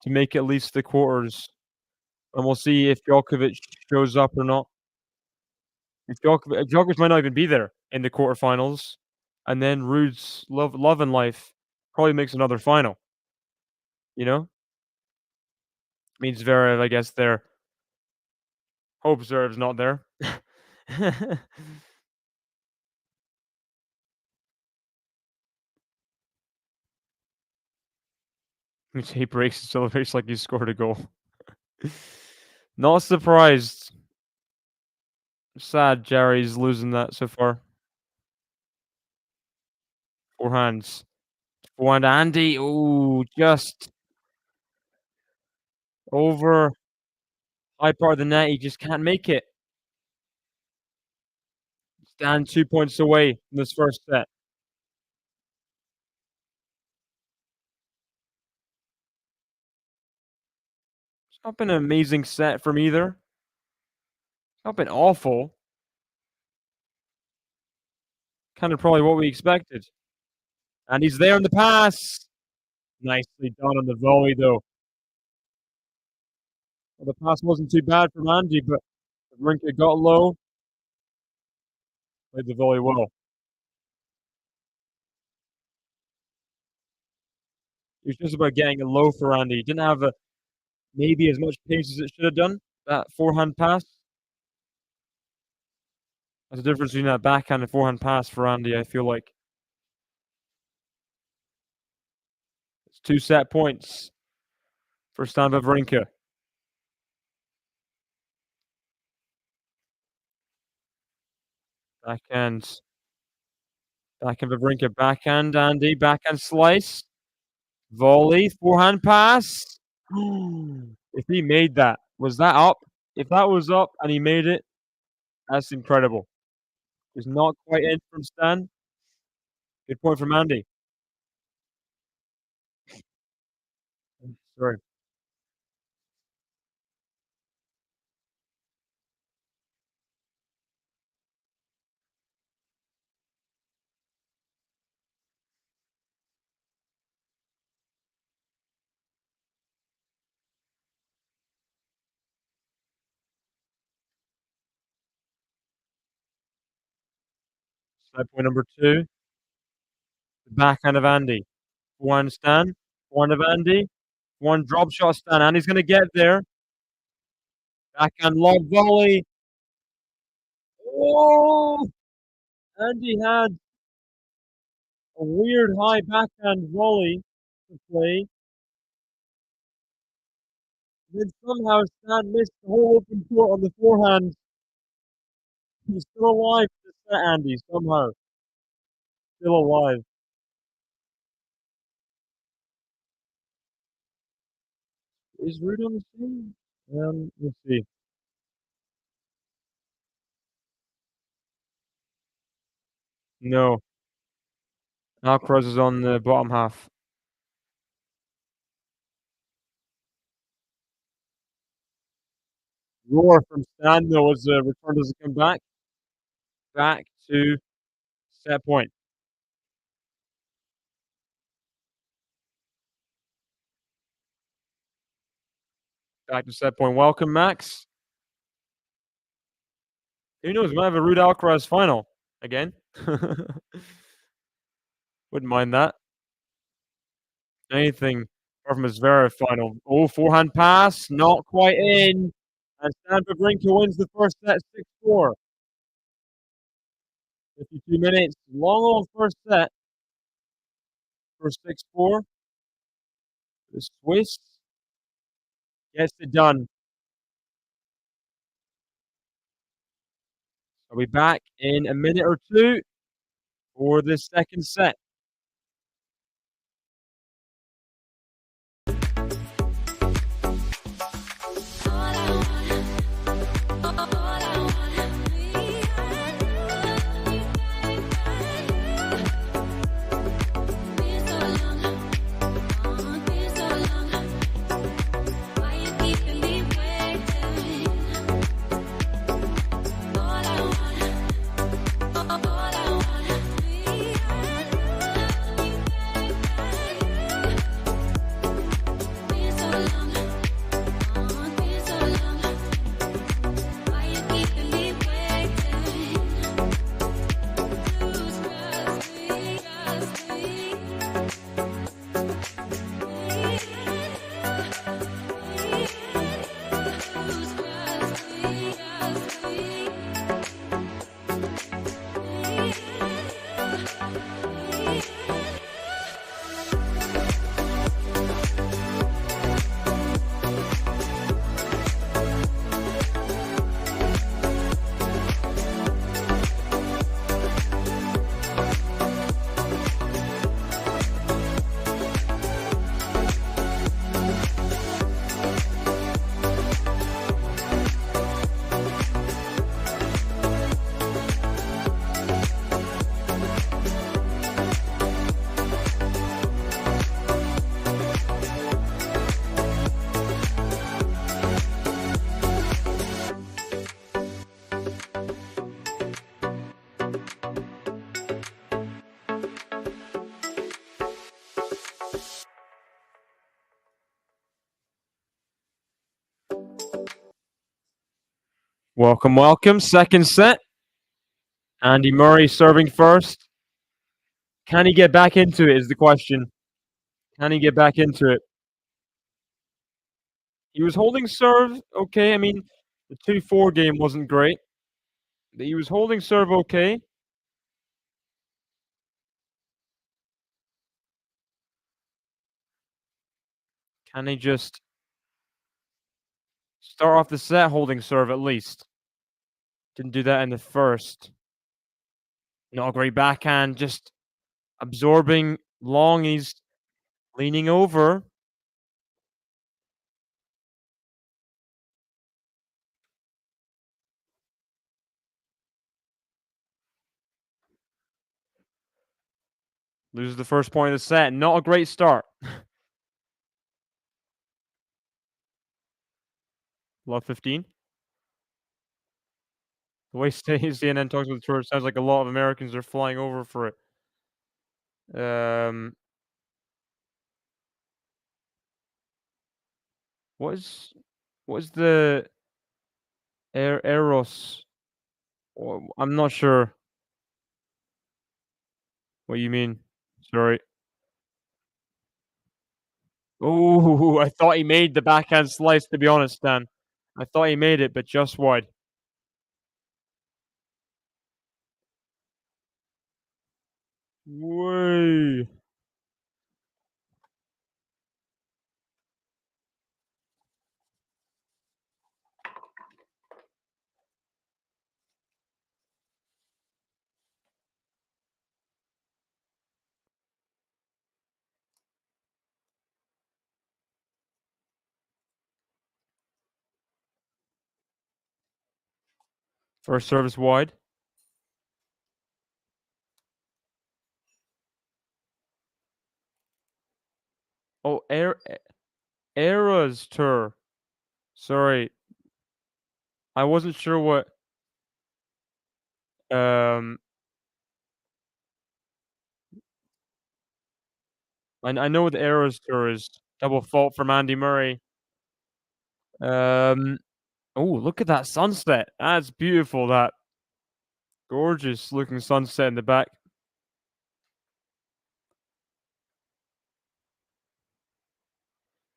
to make at least the quarters, and we'll see if Djokovic shows up or not. If Djokovic might not even be there in the quarterfinals, and then Ruud's love and life probably makes another final. You know, means Zverev, I guess there. Hope Zverev's not there. He breaks and celebrates like he scored a goal. Not surprised. Sad Jerry's losing that so far. Forehands. Forehand Andy. Ooh, just over high part of the net. He just can't make it. Stan 2 points away from this first set. It's not been an amazing set from either. It's not been awful. Kind of probably what we expected. And he's there in the pass. Nicely done on the volley, though. Well, the pass wasn't too bad from Andy, but Wawrinka got low. Played the volley well. It was just about getting it low for Andy. He didn't have maybe as much pace as it should have done, that forehand pass. There's a difference between that backhand and forehand pass for Andy, I feel like. It's 2 set points for Stan Wawrinka. Backhand. Backhand Wawrinka. Backhand Andy. Backhand slice. Volley. Forehand pass. If he made that, was that up? If that was up and he made it, that's incredible. It's not quite in from Stan. Good point from Andy. Sorry. Set point number 2. The backhand of Andy. Forehand Stan. Forehand of Andy. One drop shot Stan. Andy's going to get there. Backhand long volley. Oh! Andy had a weird high backhand volley to play. Then somehow Stan missed the whole open court on the forehand. He's still alive to set Andy somehow. Still alive. Is Rude on the scene? Let's see. No. Alcaraz is on the bottom half. Roar from Stan, though, as the return doesn't come back. Back to set point. Back to set point. Welcome, Max. Who knows? We might have a Rude Alcaraz final again. Wouldn't mind that. Anything apart from his Zverev final. Oh, forehand pass. Not quite in. And Stan Wawrinka wins the first set 6-4. 52 minutes. Long old first set for 6-4. The Swiss gets it done. I'll be back in a minute or two for the second set. Welcome, welcome. Second set. Andy Murray serving first. Can he get back into it is the question. Can he get back into it? He was holding serve okay. I mean, the 2-4 game wasn't great. But he was holding serve okay. Can he just start off the set holding serve at least? Didn't do that in the first. Not a great backhand, just absorbing long. He's leaning over. Loses the first point of the set. Not a great start. Love 15. The way CNN talks about the tour sounds like a lot of Americans are flying over for it. What is the Eros? I'm not sure what you mean. Sorry. Oh, I thought he made the backhand slice, to be honest, Dan. I thought he made it, but just wide. Way. First service wide. Oh, Era's tour. Sorry. I wasn't sure what um I know what the Era's tour is. Double fault from Andy Murray. Um oh, look at that sunset. That's beautiful, that gorgeous looking sunset in the back.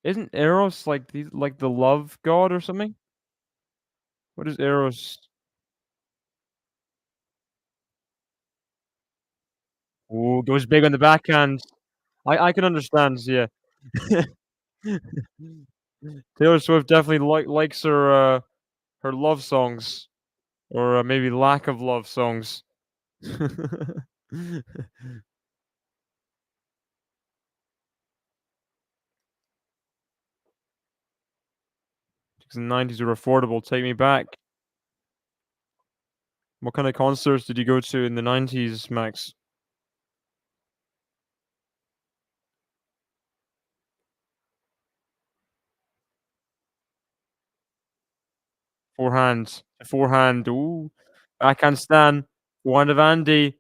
Isn't Eros like the love god or something? What is Eros? Ooh, goes big on the backhand. I can understand, yeah. Taylor Swift definitely likes her love songs or maybe lack of love songs. 'Cause the 90s were affordable. Take me back. What kind of concerts did you go to in the 90s, Max? Forehand. Forehand. Ooh. Backhand stand. Forehand of Andy.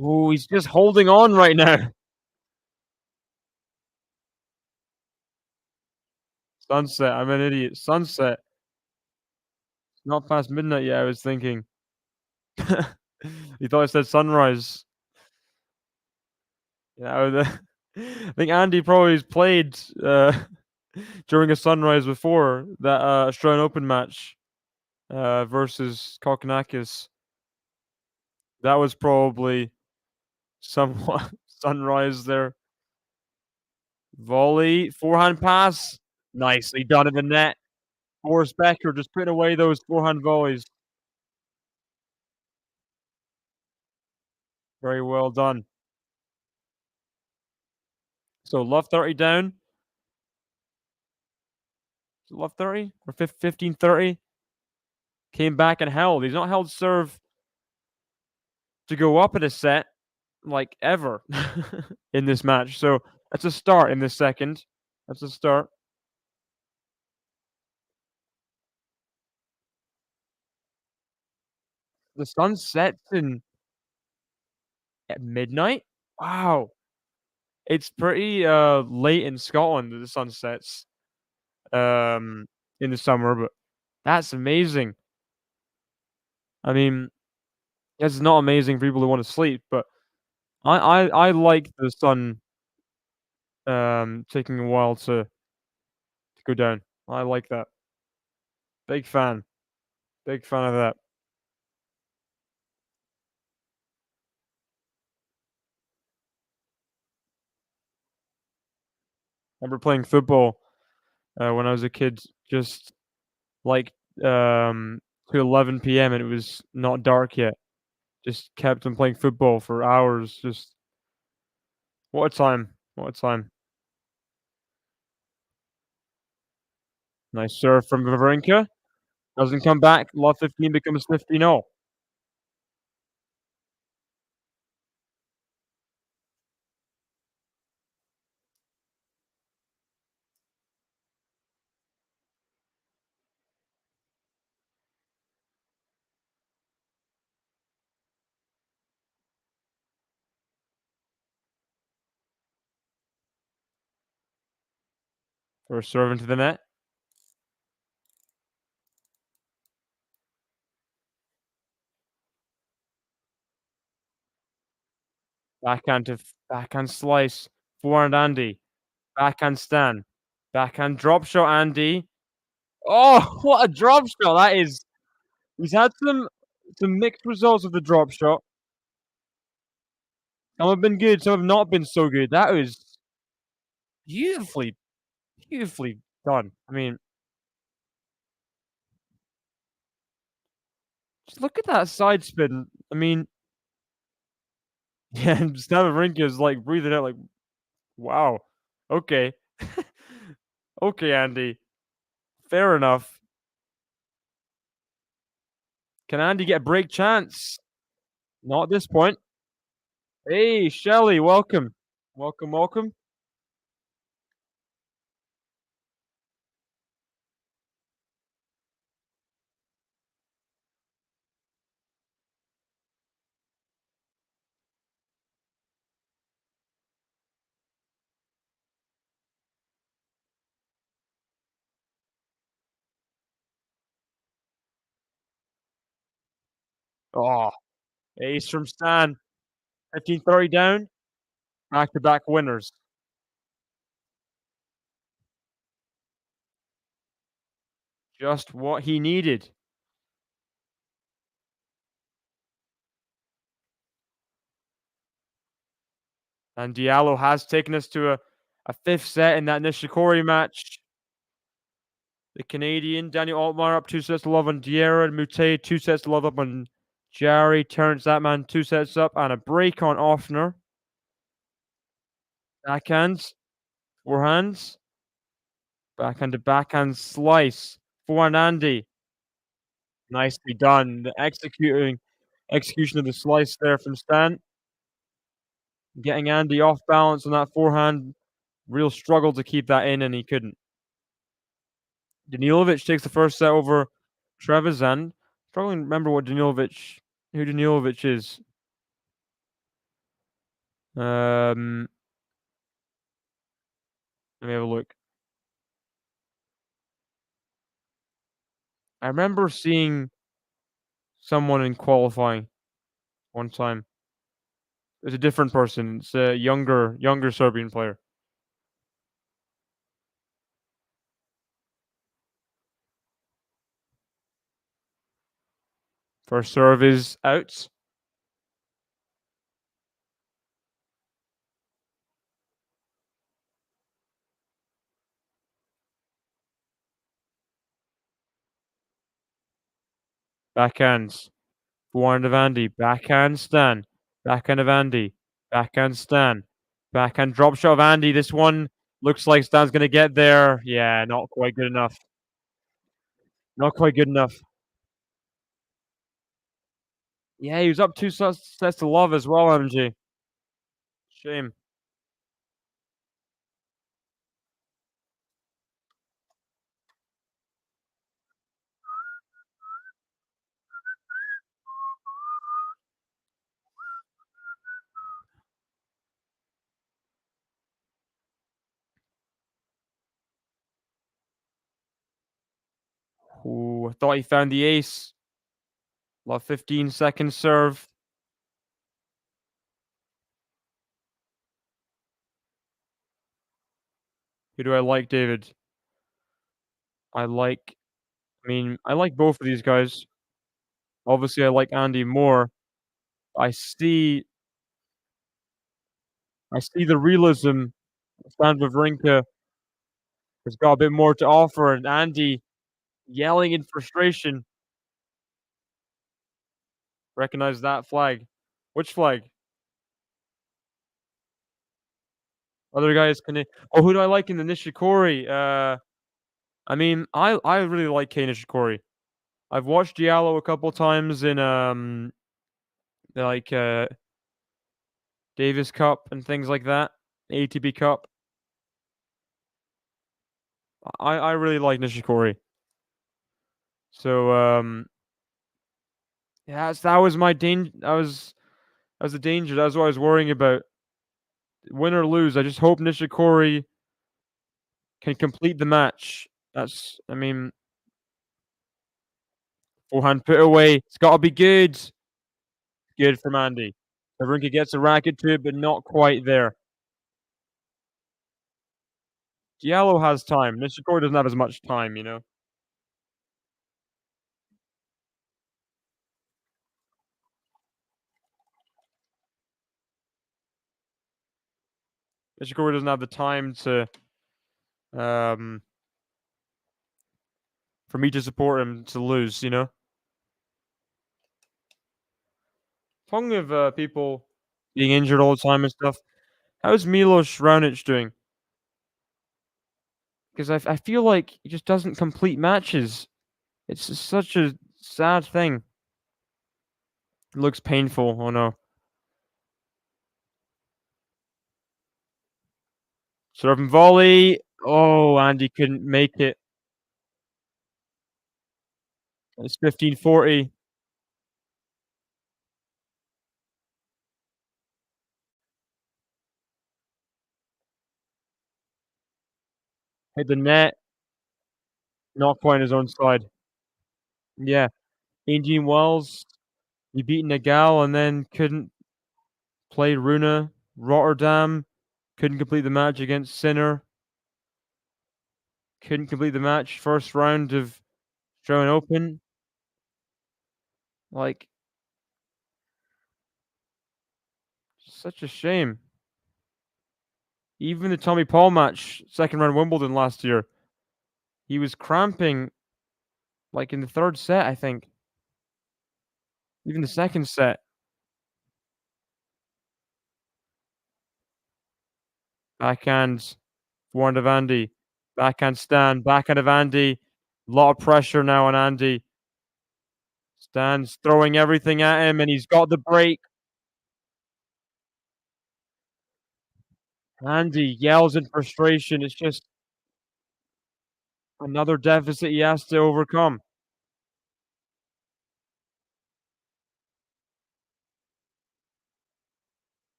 Ooh, he's just holding on right now. Sunset. I'm an idiot. Sunset. Not past midnight yet, I was thinking. You thought I said sunrise. Yeah, I think Andy probably has played during a sunrise before that Australian Open match versus Kokkinakis. That was probably somewhat sunrise there. Volley, forehand pass, nicely done in the net. Boris Becker just putting away those forehand volleys. Very well done. So love 30 down. Love 30 or 15-30. Came back and held. He's not held serve to go up in a set like ever in this match. So that's a start in this second. That's a start. The sun sets in at midnight. Wow. It's pretty late in Scotland that the sun sets in the summer, but That's amazing. I mean, yes, it's not amazing for people who wanna sleep, but I like the sun, taking a while to go down. I like that. Big fan. Big fan of that. I remember playing football, when I was a kid, just, like, to 11 p.m. and it was not dark yet. Just kept on playing football for hours, just what a time. What a time. Nice serve from Wawrinka. Doesn't come back. Love 15 becomes 15-0. For a serve into the net. Backhand slice. Forehand Andy. Backhand Stan. Backhand drop shot Andy. Oh, what a drop shot that is. He's had some mixed results with the drop shot. Some have been good, some have not been so good. That was beautifully, beautifully done. I mean, just look at that side spin. I mean, yeah, and Wawrinka is like breathing out like, wow. Okay. Okay, Andy. Fair enough. Can Andy get a break chance? Not at this point. Hey, Shelley, welcome. Welcome, welcome. Oh, ace from Stan. 15-30 down. Back-to-back winners. Just what he needed. And Diallo has taken us to a fifth set in that Nishikori match. The Canadian, Daniel Altmaier up 2 sets to love on Diarra, and Mute 2 sets to love up on Jarry. Terrence that man 2 sets up, and a break on Offner. Backhands, forehands, backhand to backhand slice. Forehand Andy. Nicely done. The execution of the slice there from Stan. Getting Andy off balance on that forehand. Real struggle to keep that in, and he couldn't. Danilovic takes the first set over Trevisan. Struggling to remember who Danilovic is. Um, Let me have a look. I remember seeing someone in qualifying one time. It's a different person. It's a younger Serbian player. First serve is out. Backhands. Forehand of Andy. Backhand Stan. Backhand of Andy. Backhand Stan. Backhand drop shot of Andy. This one looks like Stan's gonna get there. Yeah, not quite good enough. Not quite good enough. Yeah, he was up 2 sets to love as well, MG. Shame. Ooh, I thought he found the ace. Love 15-second serve. Who do I like, David? I like I like both of these guys. Obviously, I like Andy more. I see I see the realism. Stan Wawrinka has got a bit more to offer, and Andy yelling in frustration. Recognize that flag. Which flag? Other guys can. Oh, who do I like in the Nishikori? I really like Kei Nishikori. I've watched Diallo a couple times in like Davis Cup and things like that, ATP Cup. I really like Nishikori. So yeah, that was my danger. That was the danger. That's what I was worrying about. Win or lose, I just hope Nishikori can complete the match. Forehand put away. It's got to be good. Good from Andy. Wawrinka gets a racket to it, but not quite there. Diallo has time. Nishikori doesn't have as much time, you know. Nishikori doesn't have the time to um for me to support him to lose, you know. Talking of people being injured all the time and stuff, how's Milos Raonic doing? Because I feel like he just doesn't complete matches. It's just such a sad thing. It looks painful. Oh no. Serve and volley. Oh, Andy couldn't make it. It's 15-40. Hit the net. Not quite on his own side. Yeah. Indian Wells. He beat Nagal and then couldn't play Runa. Rotterdam. Couldn't complete the match against Sinner. Couldn't complete the match. First round of Australian Open. Like, such a shame. Even the Tommy Paul match, second round Wimbledon last year, he was cramping like in the third set, I think. Even the second set. Backhand, forehand of Andy. Backhand stand, backhand of Andy. A lot of pressure now on Andy. Stan's throwing everything at him and he's got the break. Andy yells in frustration. It's just another deficit he has to overcome.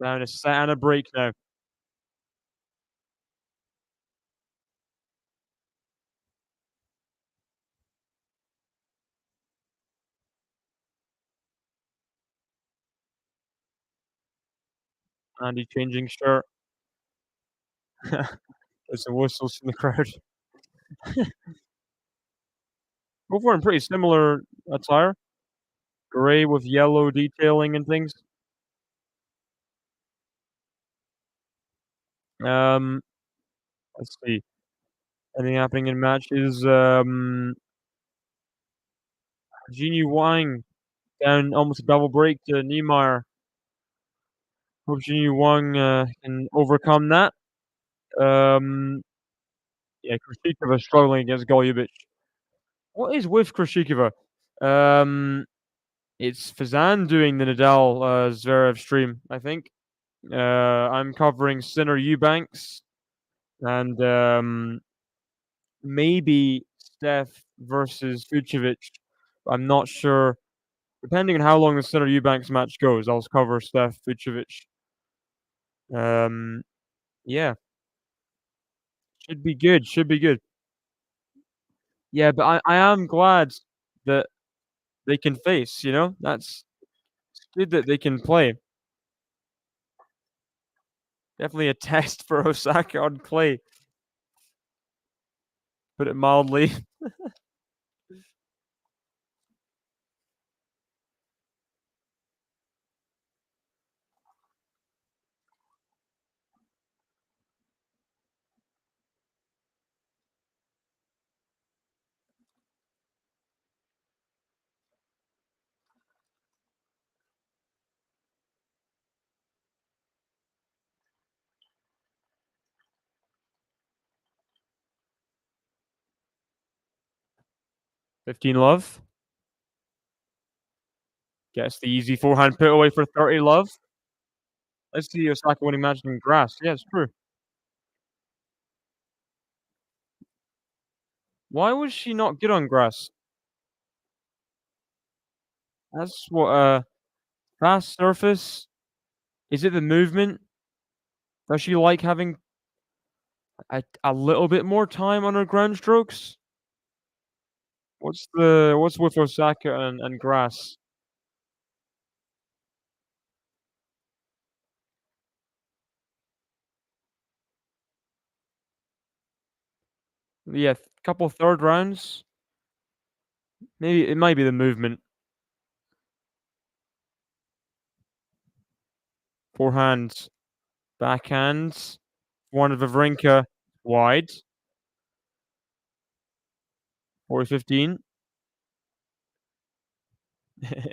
Down a set and a break now. Andy changing shirt. There's some whistles from the crowd. Both wearing pretty similar attire. Gray with yellow detailing and things. Um, let's see. Anything happening in matches? Jinyu Wang down almost a double break to Niemeyer. Hope Jinyu Wang can overcome that. Um, yeah, Krishikova struggling against Golubich. What is with Krishikova? Um, it's Fazan doing the Nadal Zverev stream, I think. I'm covering Sinner Eubanks and maybe Steph versus Vucevic. I'm not sure. Depending on how long the Sinner Eubanks match goes, I'll cover Steph Vucevic. Yeah. Should be good, should be good. Yeah, but I am glad that they can face, you know? That's it's good that they can play. Definitely a test for Osaka on clay, put it mildly. 15 love. Gets the easy forehand put away for 30 love. Let's see Osaka winning match in grass. Yeah, it's true. Why was she not good on grass? That's what, fast surface? Is it the movement? Does she like having a little bit more time on her ground strokes? What's with Osaka and grass? Yeah, couple third rounds. Maybe it might be the movement. Forehands, backhands. One of Wawrinka wide. 40-15.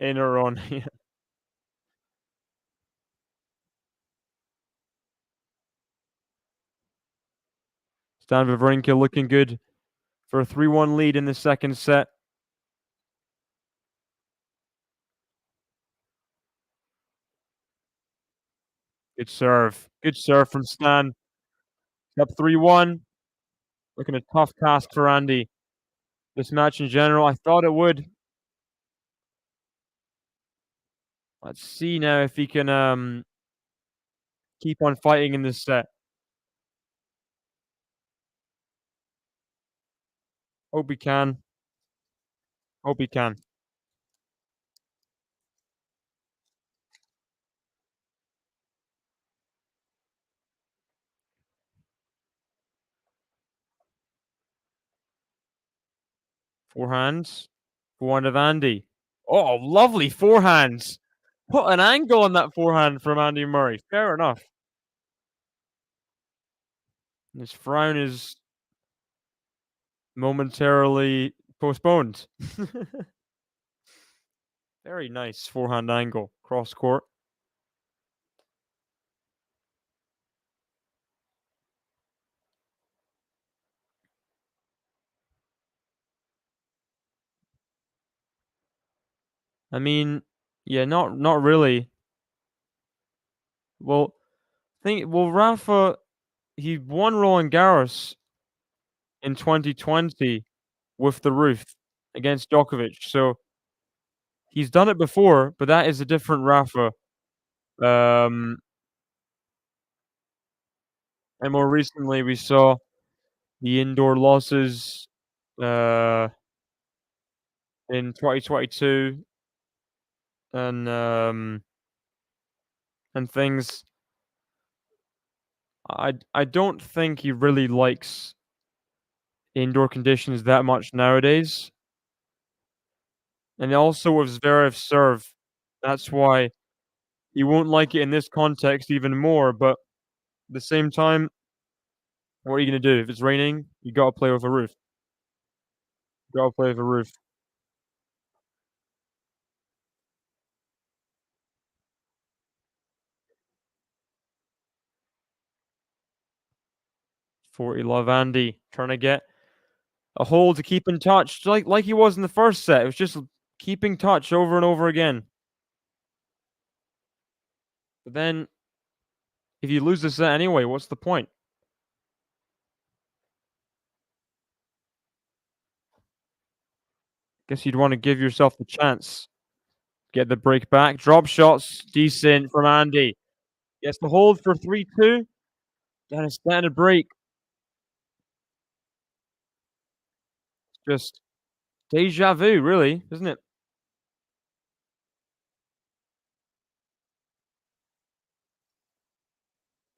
In or on. Yeah. Stan Wawrinka looking good for a 3-1 lead in the second set. Good serve. Good serve from Stan. Up 3-1. Looking a tough task for Andy. This match in general, I thought it would. Let's see now if he can keep on fighting in this set. Hope he can. Hope he can. Forehands. Forehand of Andy. Oh, lovely forehands. Put an angle on that forehand from Andy Murray. Fair enough. His frown is momentarily postponed. Very nice forehand angle. Cross court. I mean, yeah, not really. Well, Rafa, he won Roland Garros in 2020 with the roof against Djokovic. So he's done it before, but that is a different Rafa. Um, and more recently, we saw the indoor losses uh, in 2022 and and things. I don't think he really likes indoor conditions that much nowadays. And also with Zverev's serve, that's why he won't like it in this context even more. But at the same time, what are you gonna do? If it's raining, you gotta play with a roof. You gotta play with a roof. 40 love Andy trying to get a hold to keep in touch, like he was in the first set. It was just keeping touch over and over again. But then, if you lose the set anyway, what's the point? Guess you'd want to give yourself the chance. Get the break back. Drop shots, decent from Andy. Gets the hold for 3-2. Then a standard break. Just deja vu, really, isn't it?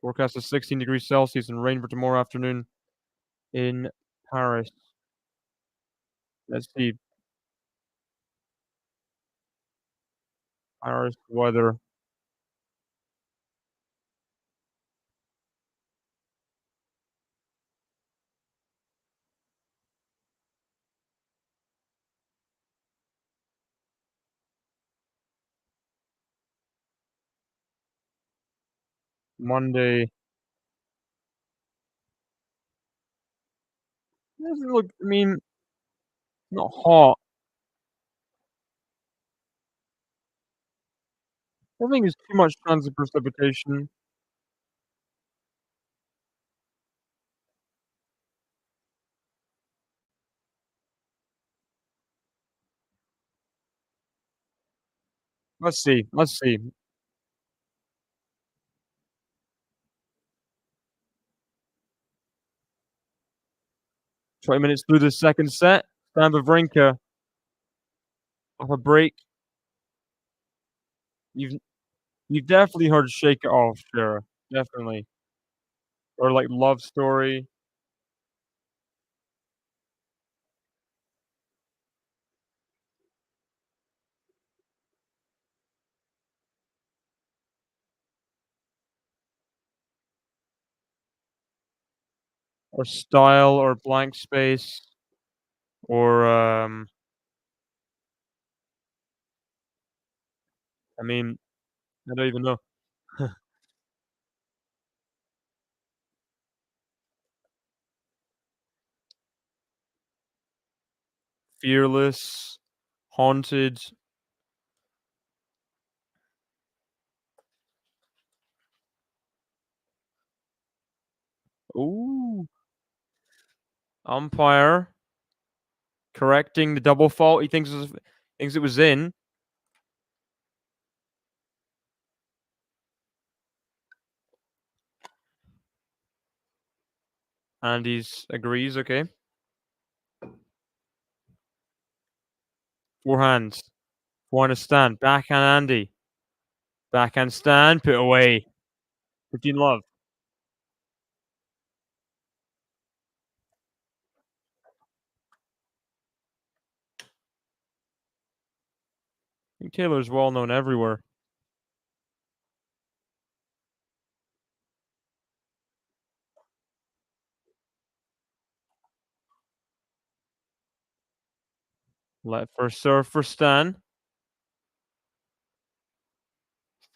Forecast of 16 degrees Celsius and rain for tomorrow afternoon in Paris. Let's see. Paris weather. Monday. Doesn't look, I mean, not hot. I don't think there's too much chance of precipitation. Let's see. Let's see. 20 minutes through the second set. Stan Wawrinka off a break. You've you've definitely heard "Shake It Off," sure, definitely. Or like "Love Story" or "Style" or "Blank Space" or, I mean, I don't even know. "Fearless," "Haunted." Ooh. Umpire correcting the double fault. He thinks it was in. And he's agrees, okay. Forehands. Forehand stand. Backhand Andy. Backhand stand. Put away. 15 love. I think Taylor's well known everywhere. Let first serve for Stan.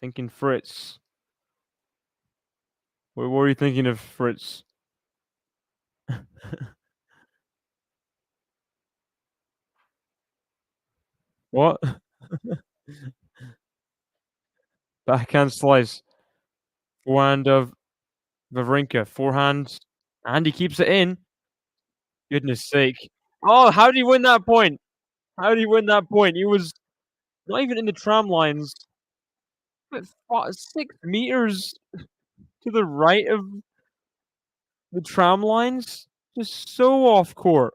Thinking Fritz. What were you thinking of, Fritz? What? Backhand slice. Forehand of Wawrinka. Forehand. And he keeps it in. Goodness sake. Oh, how did he win that point? How did he win that point? He was not even in the tram lines. But 6 meters to the right of the tram lines? Just so off court.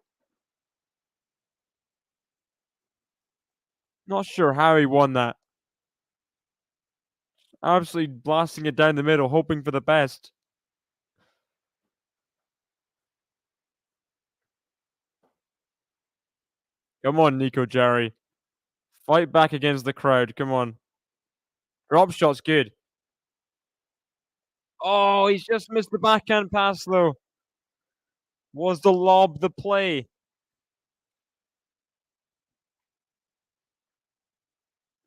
Not sure how he won that. Absolutely blasting it down the middle, hoping for the best. Come on, Nico Jarry. Fight back against the crowd. Come on. Drop shot's good. Oh, he's just missed the backhand pass though. Was the lob the play?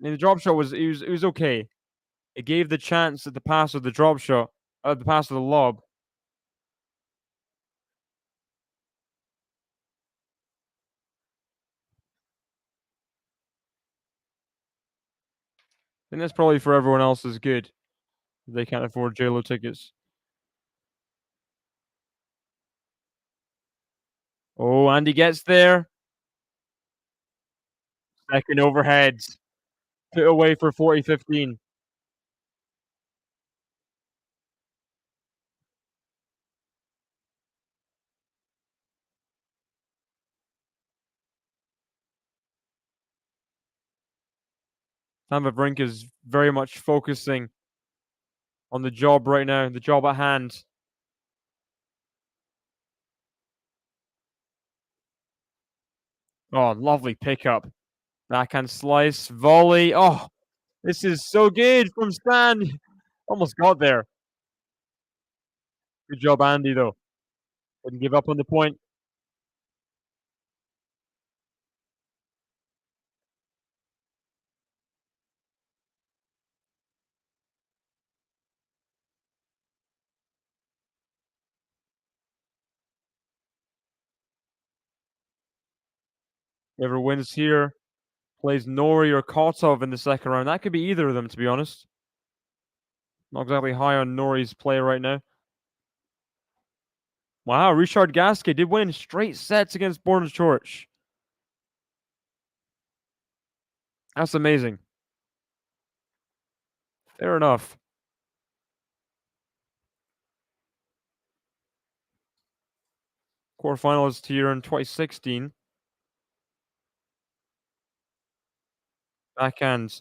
I mean, the drop shot was okay. It gave the chance at the pass of the drop shot, the pass of the lob. I think that's probably for everyone else's good. They can't afford JLo tickets. Oh, and he gets there. Second overheads. Put away for 40-15. Stan Wawrinka is very much focusing on the job right now, the job at hand. Oh, lovely pickup. Backhand slice, volley. Oh, this is so good from Stan. Almost got there. Good job, Andy, though. Didn't give up on the point. Whoever wins here plays Nori or Kotov in the second round. That could be either of them, to be honest. Not exactly high on Nori's play right now. Wow, Richard Gasquet did win in straight sets against Born Church. That's amazing. Fair enough. Quarterfinalist here in 2016. Backhands.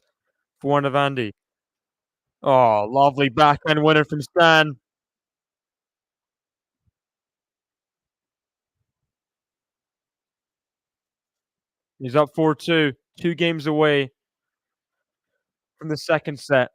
Forehand of Andy. Oh, lovely backhand winner from Stan. He's up 4-2. 2 games away from the second set.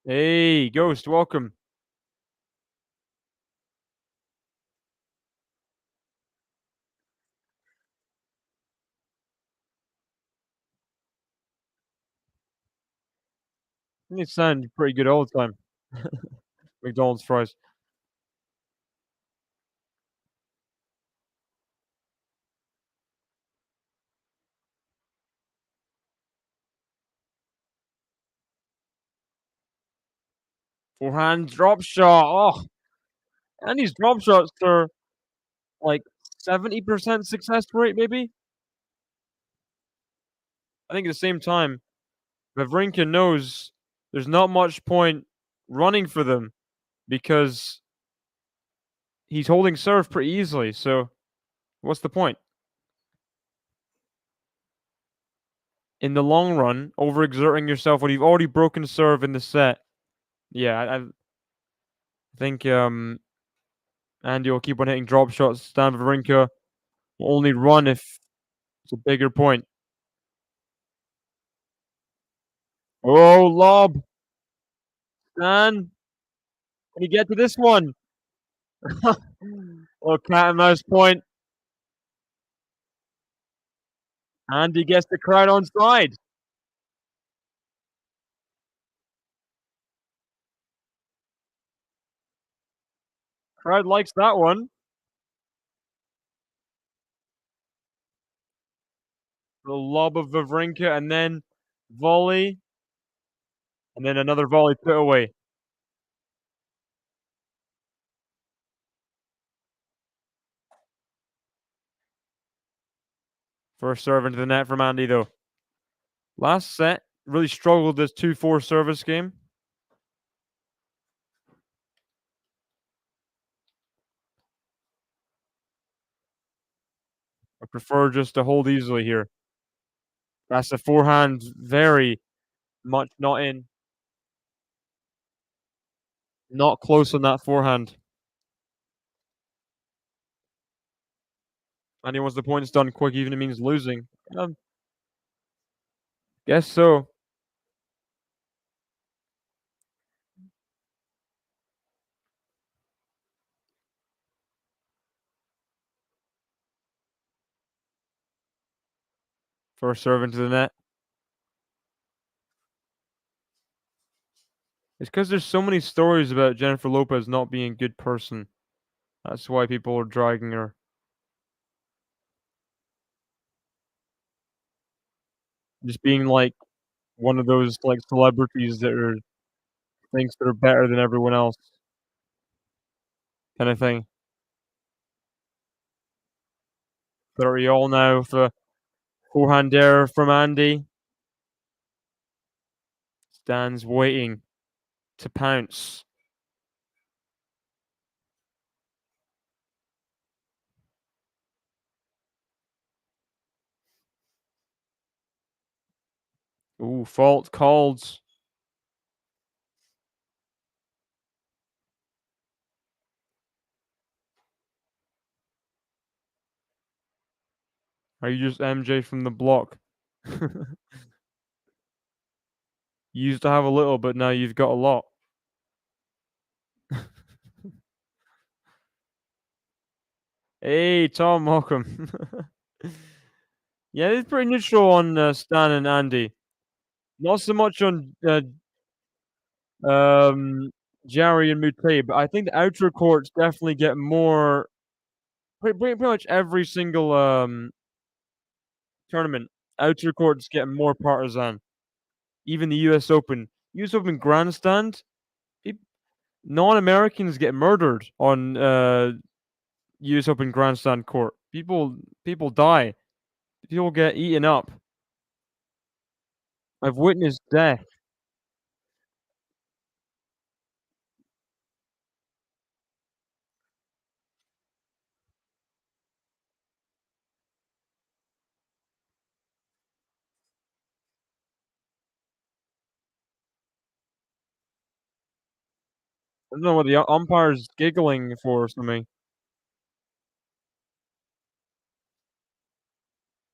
Hey, Ghost, welcome. You sound pretty good all the time. McDonald's fries. Forehand drop shot. Oh, and these drop shots are like 70% success rate, maybe. I think at the same time, Wawrinka knows there's not much point running for them because he's holding serve pretty easily. So what's the point? In the long run, overexerting yourself when you've already broken serve in the set. Yeah, I think Andy will keep on hitting drop shots. Stan Wawrinka will only run if it's a bigger point. Oh, lob. Stan, can you get to this one? Oh, cat and mouse point. Andy gets the crowd on side. Crowd likes that one. The lob of Wawrinka and then volley. And then another volley put away. First serve into the net from Andy, though. Last set, really struggled this 2-4 service game. I prefer just to hold easily here. That's a forehand, very much not in. Not close on that forehand. And he wants the points done quick, even if it means losing. Guess so. First serve into the net. It's because there's so many stories about Jennifer Lopez not being a good person. That's why people are dragging her. Just being like one of those like celebrities that are thinks they're better than everyone else, kind of thing. 30 all now with a forehand error from Andy. Stan's waiting. to pounce. Ooh, fault called. Are you just MJ from the block? You used to have a little, but now you've got a lot. Hey, Tom, welcome. Yeah, it's pretty neutral on Stan and Andy. Not so much on um, Jerry and Mute, but I think the outer courts definitely get more. Pretty much every single tournament, outer courts get more partisan. Even the U.S. Open, U.S. Open grandstand, peop non-Americans get murdered on U.S. Open grandstand court. People die. People get eaten up. I've witnessed death. I don't know what the umpire's giggling for or something.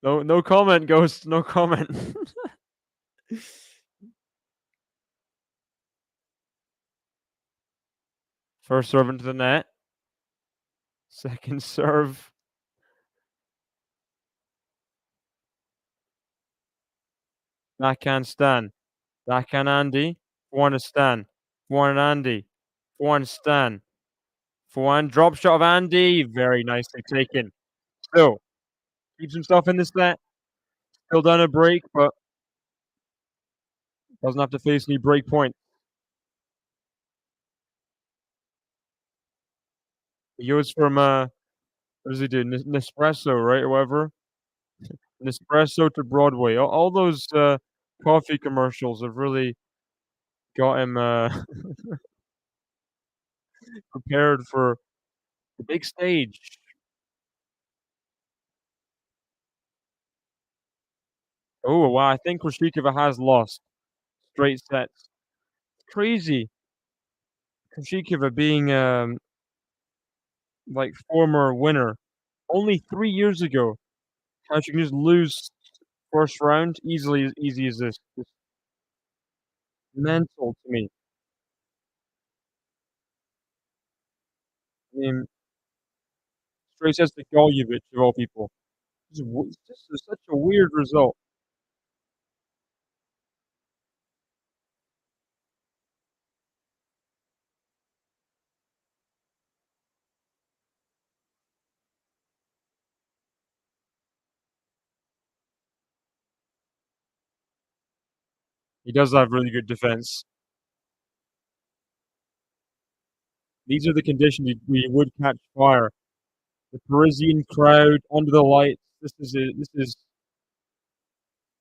No comment, Ghost. No comment. First serve into the net. Second serve. Backhand Stan. Backhand Andy. Forehand Stan. Forehand Andy. Forehand Stan. Forehand drop shot of Andy. Very nicely taken. Still keeps himself in the set. Still down a break, but doesn't have to face any break point. He goes from what does he do? Nespresso, right? Or whatever. Nespresso to Broadway. All those coffee commercials have really got him prepared for the big stage. Oh wow! I think Krishikova has lost straight sets. Crazy. Krishikova being like former winner only 3 years ago. How she can just lose first round easily, as easy as this? It's mental to me. I mean, straight sets to Goljevic of all people. It's just such a weird result. He does have really good defense. These are the conditions we would catch fire. The Parisian crowd under the lights. This is it. This is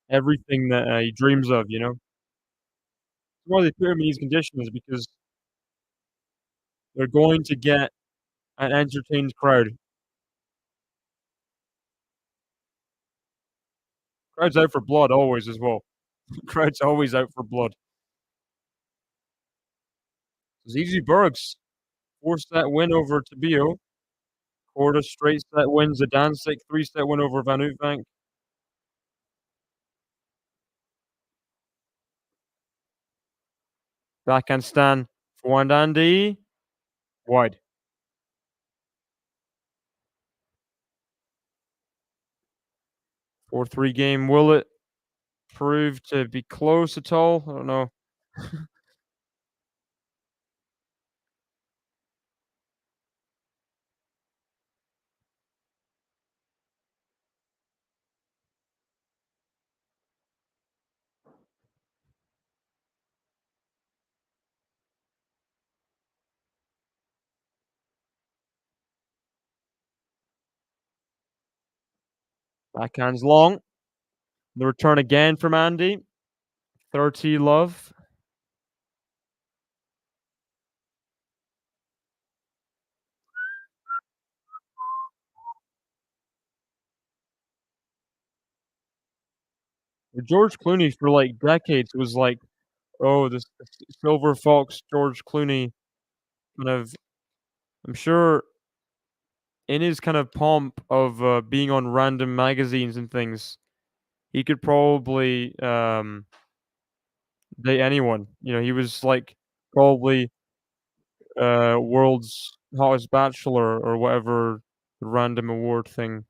everything that he dreams of. You know, that's why they put him in these conditions because they're going to get an entertained crowd. Crowd's out for blood always as well. Crowd's always out for blood. Zizi Bergs forced that win over Tabio. Korda straight set win. Zadansek 3-set win over Van Uytvanck. Backhand Stan. Forehand Andy. Wide. 4-3 game. Will it prove to be close at all? I don't know. Backhand's long. The return again from Andy. 30 love. George Clooney for, like, decades was like, "Oh, the silver fox George Clooney," kind of I'm sure in his kind of pomp of, being on random magazines and things, he could probably, date anyone. You know, he was, like, probably, world's hottest bachelor or whatever random award thing.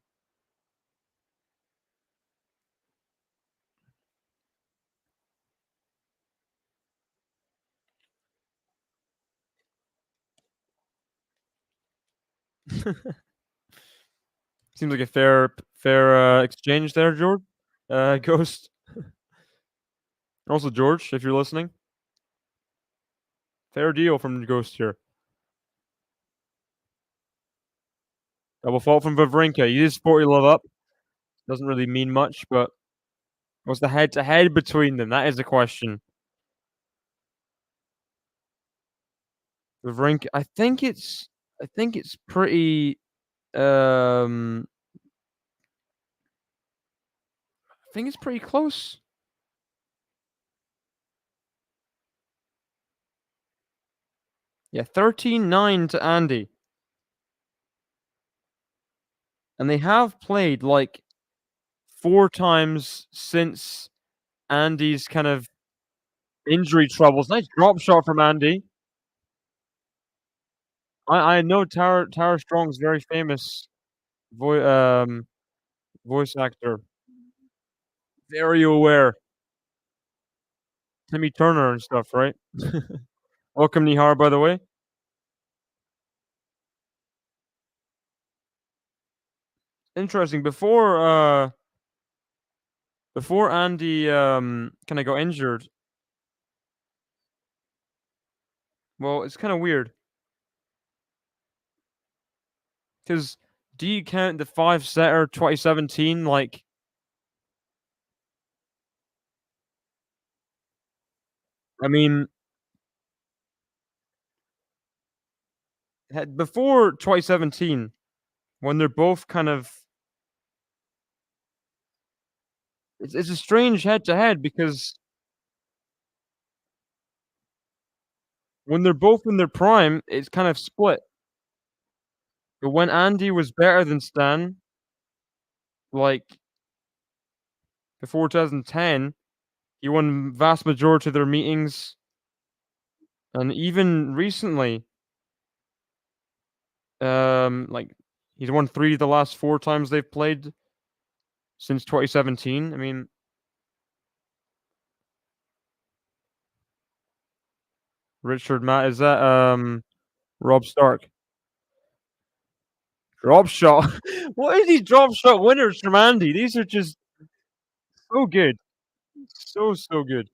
Seems like a fair, exchange there, George. Ghost. Also, George, if you're listening, fair deal from Ghost here. Double fault from Wawrinka. You did sport your love up. Doesn't really mean much, but what's the head-to-head between them? That is the question. Wawrinka, I think it's pretty, um, I think it's pretty close. Yeah, 13-9 to Andy, and they have played, like, 4 times since Andy's kind of injury troubles. Nice drop shot from Andy. I know Tara Strong's very famous voi voice actor. Very aware. Timmy Turner and stuff, right? Welcome, Nihar, by the way. Interesting. Before Andy, kinda got injured, well, it's kinda weird, 'cause do you count the 5-setter 2017, like I mean, had before 2017, when they're both kind of it's a strange head-to-head because when they're both in their prime, it's kind of split. But when Andy was better than Stan, like, before 2010, he won vast majority of their meetings, and even recently, like, he's won 3 of the last 4 times they've played since 2017. I mean, Richard Matt is that, Rob Stark? Drop shot? What is these drop shot winners from Andy? These are just so good. So good.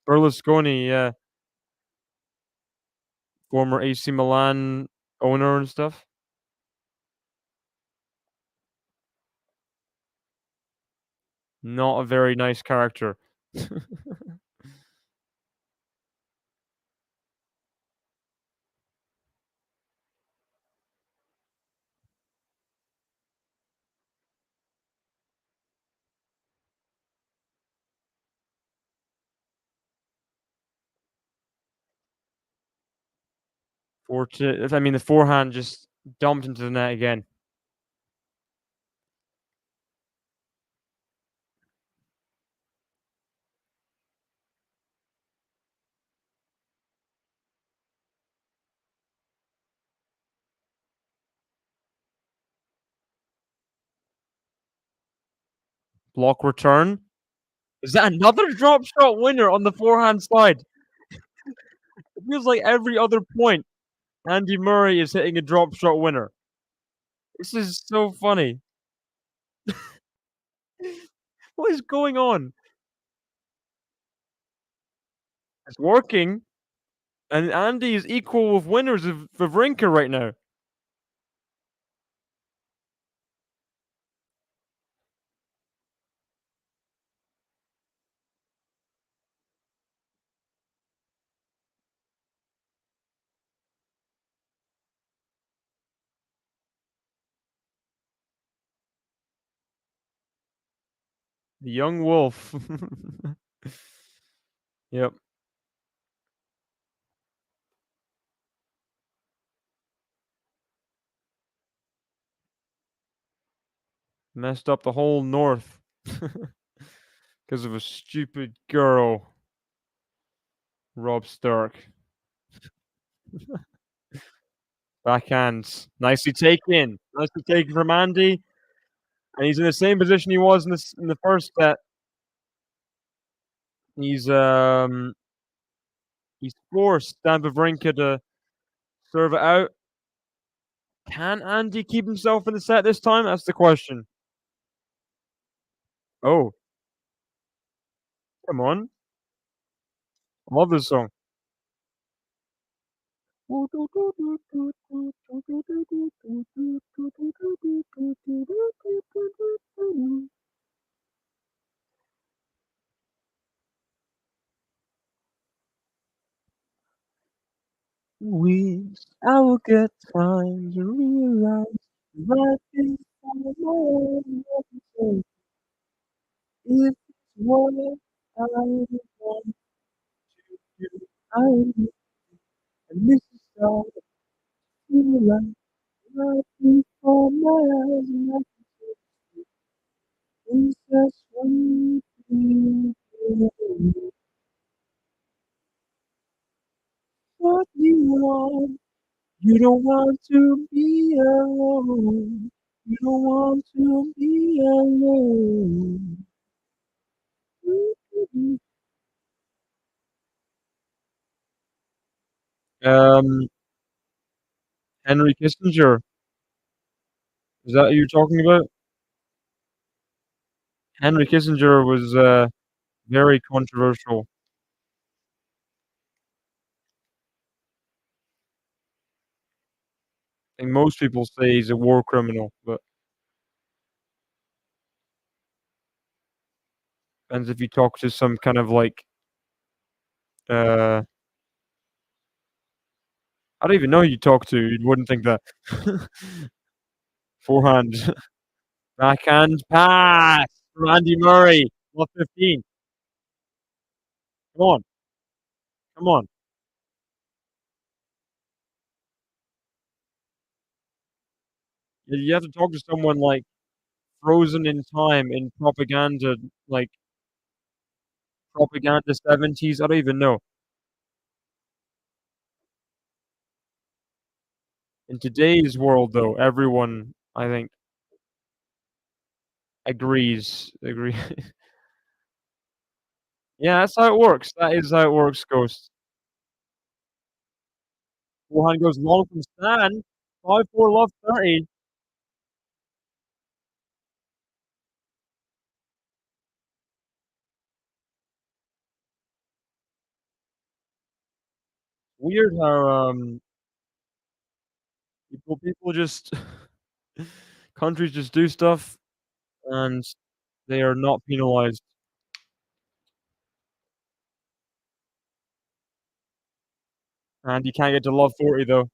Berlusconi, yeah, former AC Milan owner and stuff. Not a very nice character. Fortunate I mean, the forehand just dumped into the net again. Block return. Is that another drop shot winner on the forehand side? It feels like every other point, Andy Murray is hitting a drop shot winner. This is so funny. What is going on? It's working, and Andy is equal with winners of Wawrinka right now. The young wolf. Yep. Messed up the whole north because of a stupid girl, Rob Stark. Backhands. Nicely taken. Nicely taken from Andy. And he's in the same position he was in the first set. He's um he's forced Stan Wawrinka to serve it out. Can Andy keep himself in the set this time? That's the question. Oh, come on. I love this song. Wish I will get time to realize life is all my own. So if it's what I want to do, I will. And this is how I feel like life before my eyes, and I can see just one thing. What you want? You don't want to be alone. You don't want to be alone. Um, Henry Kissinger. Is that who you're talking about? Henry Kissinger was very controversial. I think most people say he's a war criminal, but depends if you talk to some kind of like uh, I don't even know who you talk to. You wouldn't think that. Forehand, backhand pass from Andy Murray. Love 15. Come on, come on. You have to talk to someone like frozen in time in propaganda, like propaganda 70s. I don't even know. In today's world, though, everyone I think agrees. Agree. Yeah, that's how it works. That is how it works, Ghost. Wuhan goes long from Stan. 5-4 love 30. Weird how people just countries just do stuff and they are not penalized. And you can't get to love 40 though.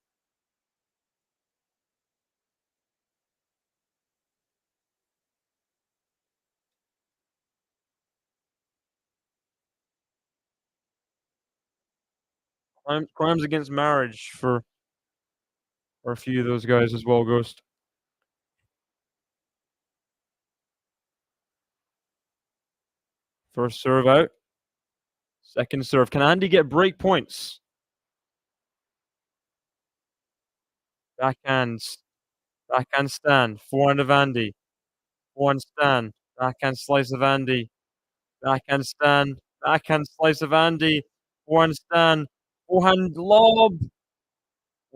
Crimes against marriage for a few of those guys as well, Ghost. First serve out. Second serve. Can Andy get break points? Backhands. Backhand stand. Forehand of Andy. Forehand stand. Backhand slice of Andy. Backhand stand. Backhand slice of Andy. Forehand stand. Forehand lob.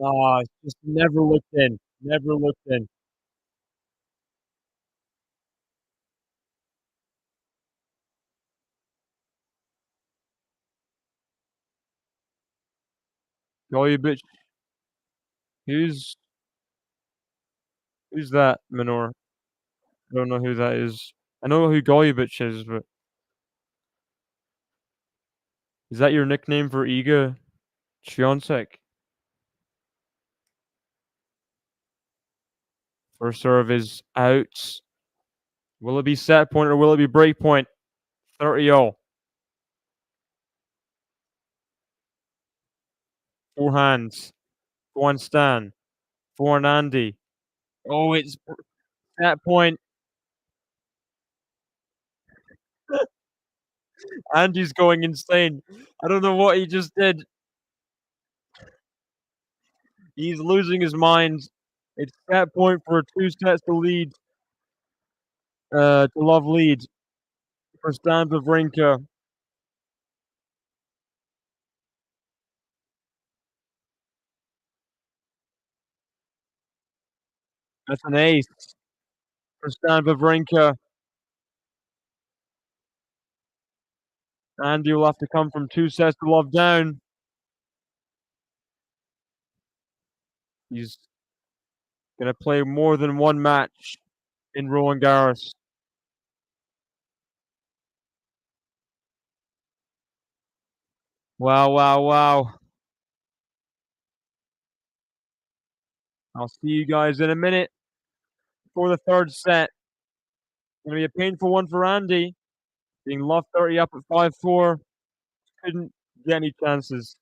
Ah, just never looked in. Never looked in. Golubich. Who's who's that, Minor? I don't know who that is. I know who Golubich is, but is that your nickname for Iga Świątek? First serve is out. Will it be set point or will it be break point? 30-0. Forehands. One Stan. For Andy. Oh, it's set point. Andy's going insane. I don't know what he just did. He's losing his mind. It's set point for 2 sets to lead. To love lead for Stan Wawrinka. That's an ace for Stan Wawrinka. Andy will have to come from 2 sets to love down. He's gonna play more than one match in Roland Garros. Wow, wow, wow. I'll see you guys in a minute for the 3rd set. Gonna be a painful one for Andy. Being love 30 up at 5-4. Couldn't get any chances.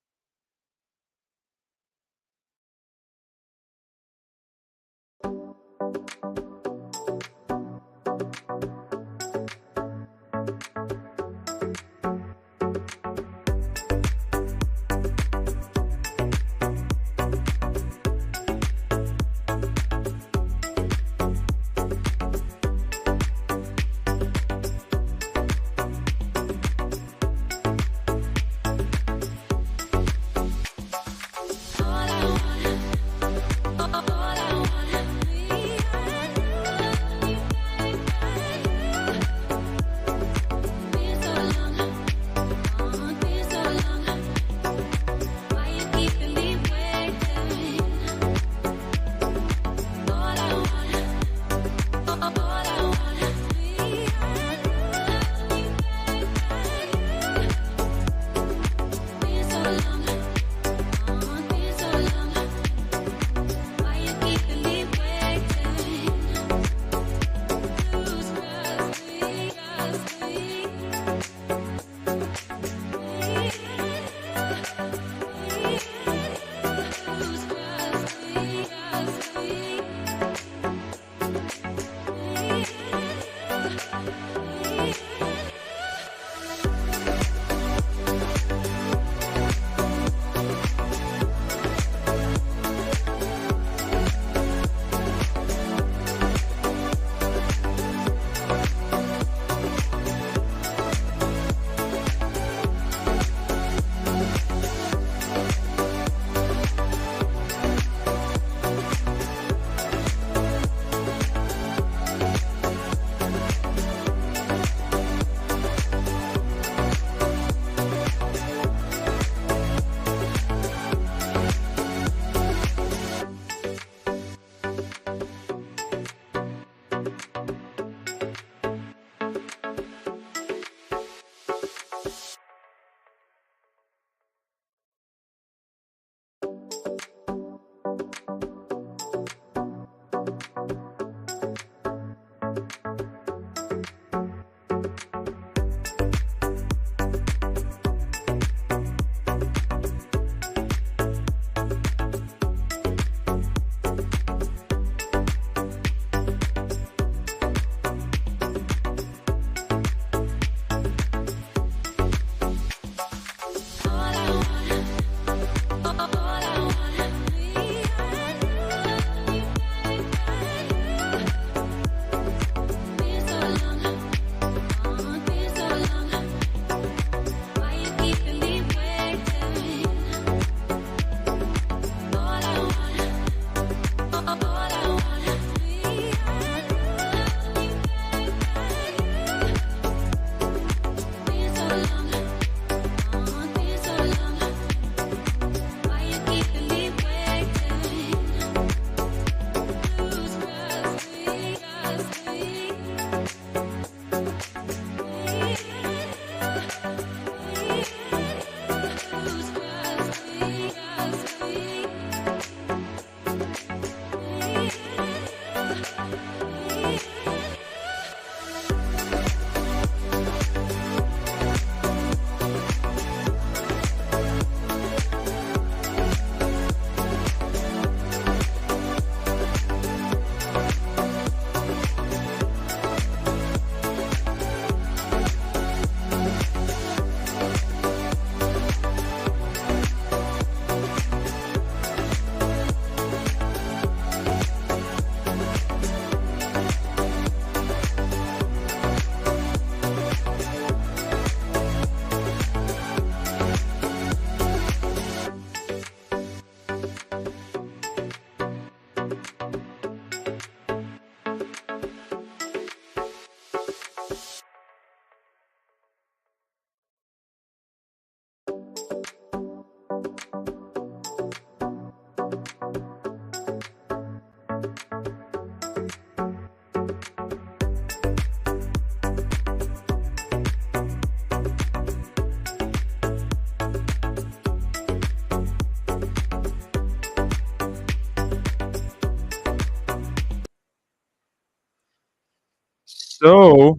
So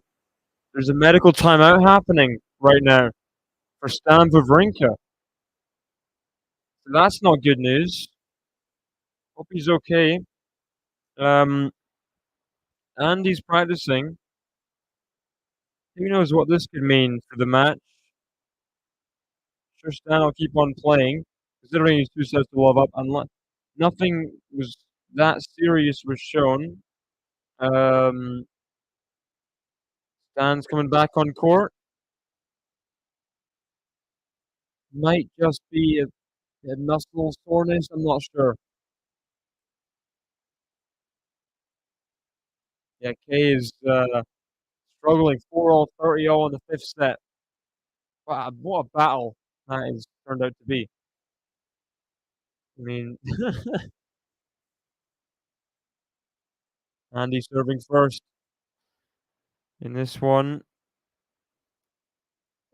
there's a medical timeout happening right now for Stan Wawrinka. So that's not good news. Hope he's okay. Um, Andy's practicing. Who knows what this could mean for the match? Sure, Stan will keep on playing, considering he's 2 sets to love up, and nothing was that serious was shown. Um, Stan's coming back on court. Might just be a muscle soreness. I'm not sure. Yeah, Kay is struggling 4-all, 30-all in the fifth set. Wow, what a battle that has turned out to be. I mean, Andy serving first in this one.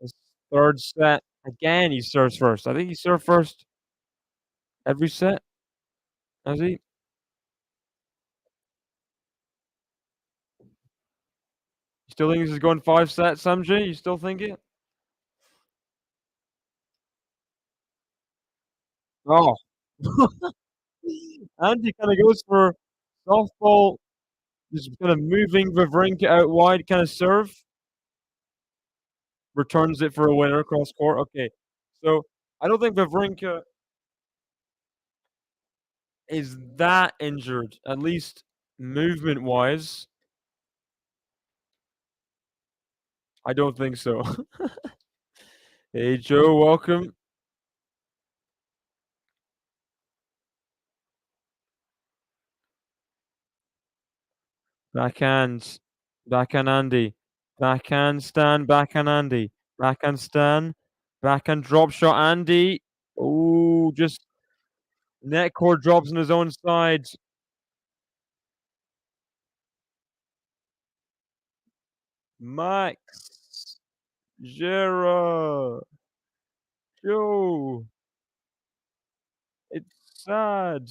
His third set. Again, he serves first. I think he served first every set. Has he? You still think this is going 5 sets, Samjay? You still think it? Oh. Andy kind of goes for softball, just kind of moving Wawrinka out wide, kind of serve. Returns it for a winner across court. Okay. So I don't think Wawrinka is that injured, at least movement wise. I don't think so. Hey Joe, welcome. Backhand. Backhand Andy. Backhand Stan. Backhand Andy. Backhand Stan. Backhand drop shot Andy. Oh, just net cord drops on his own side. Max. Jera. Joe. It's sad.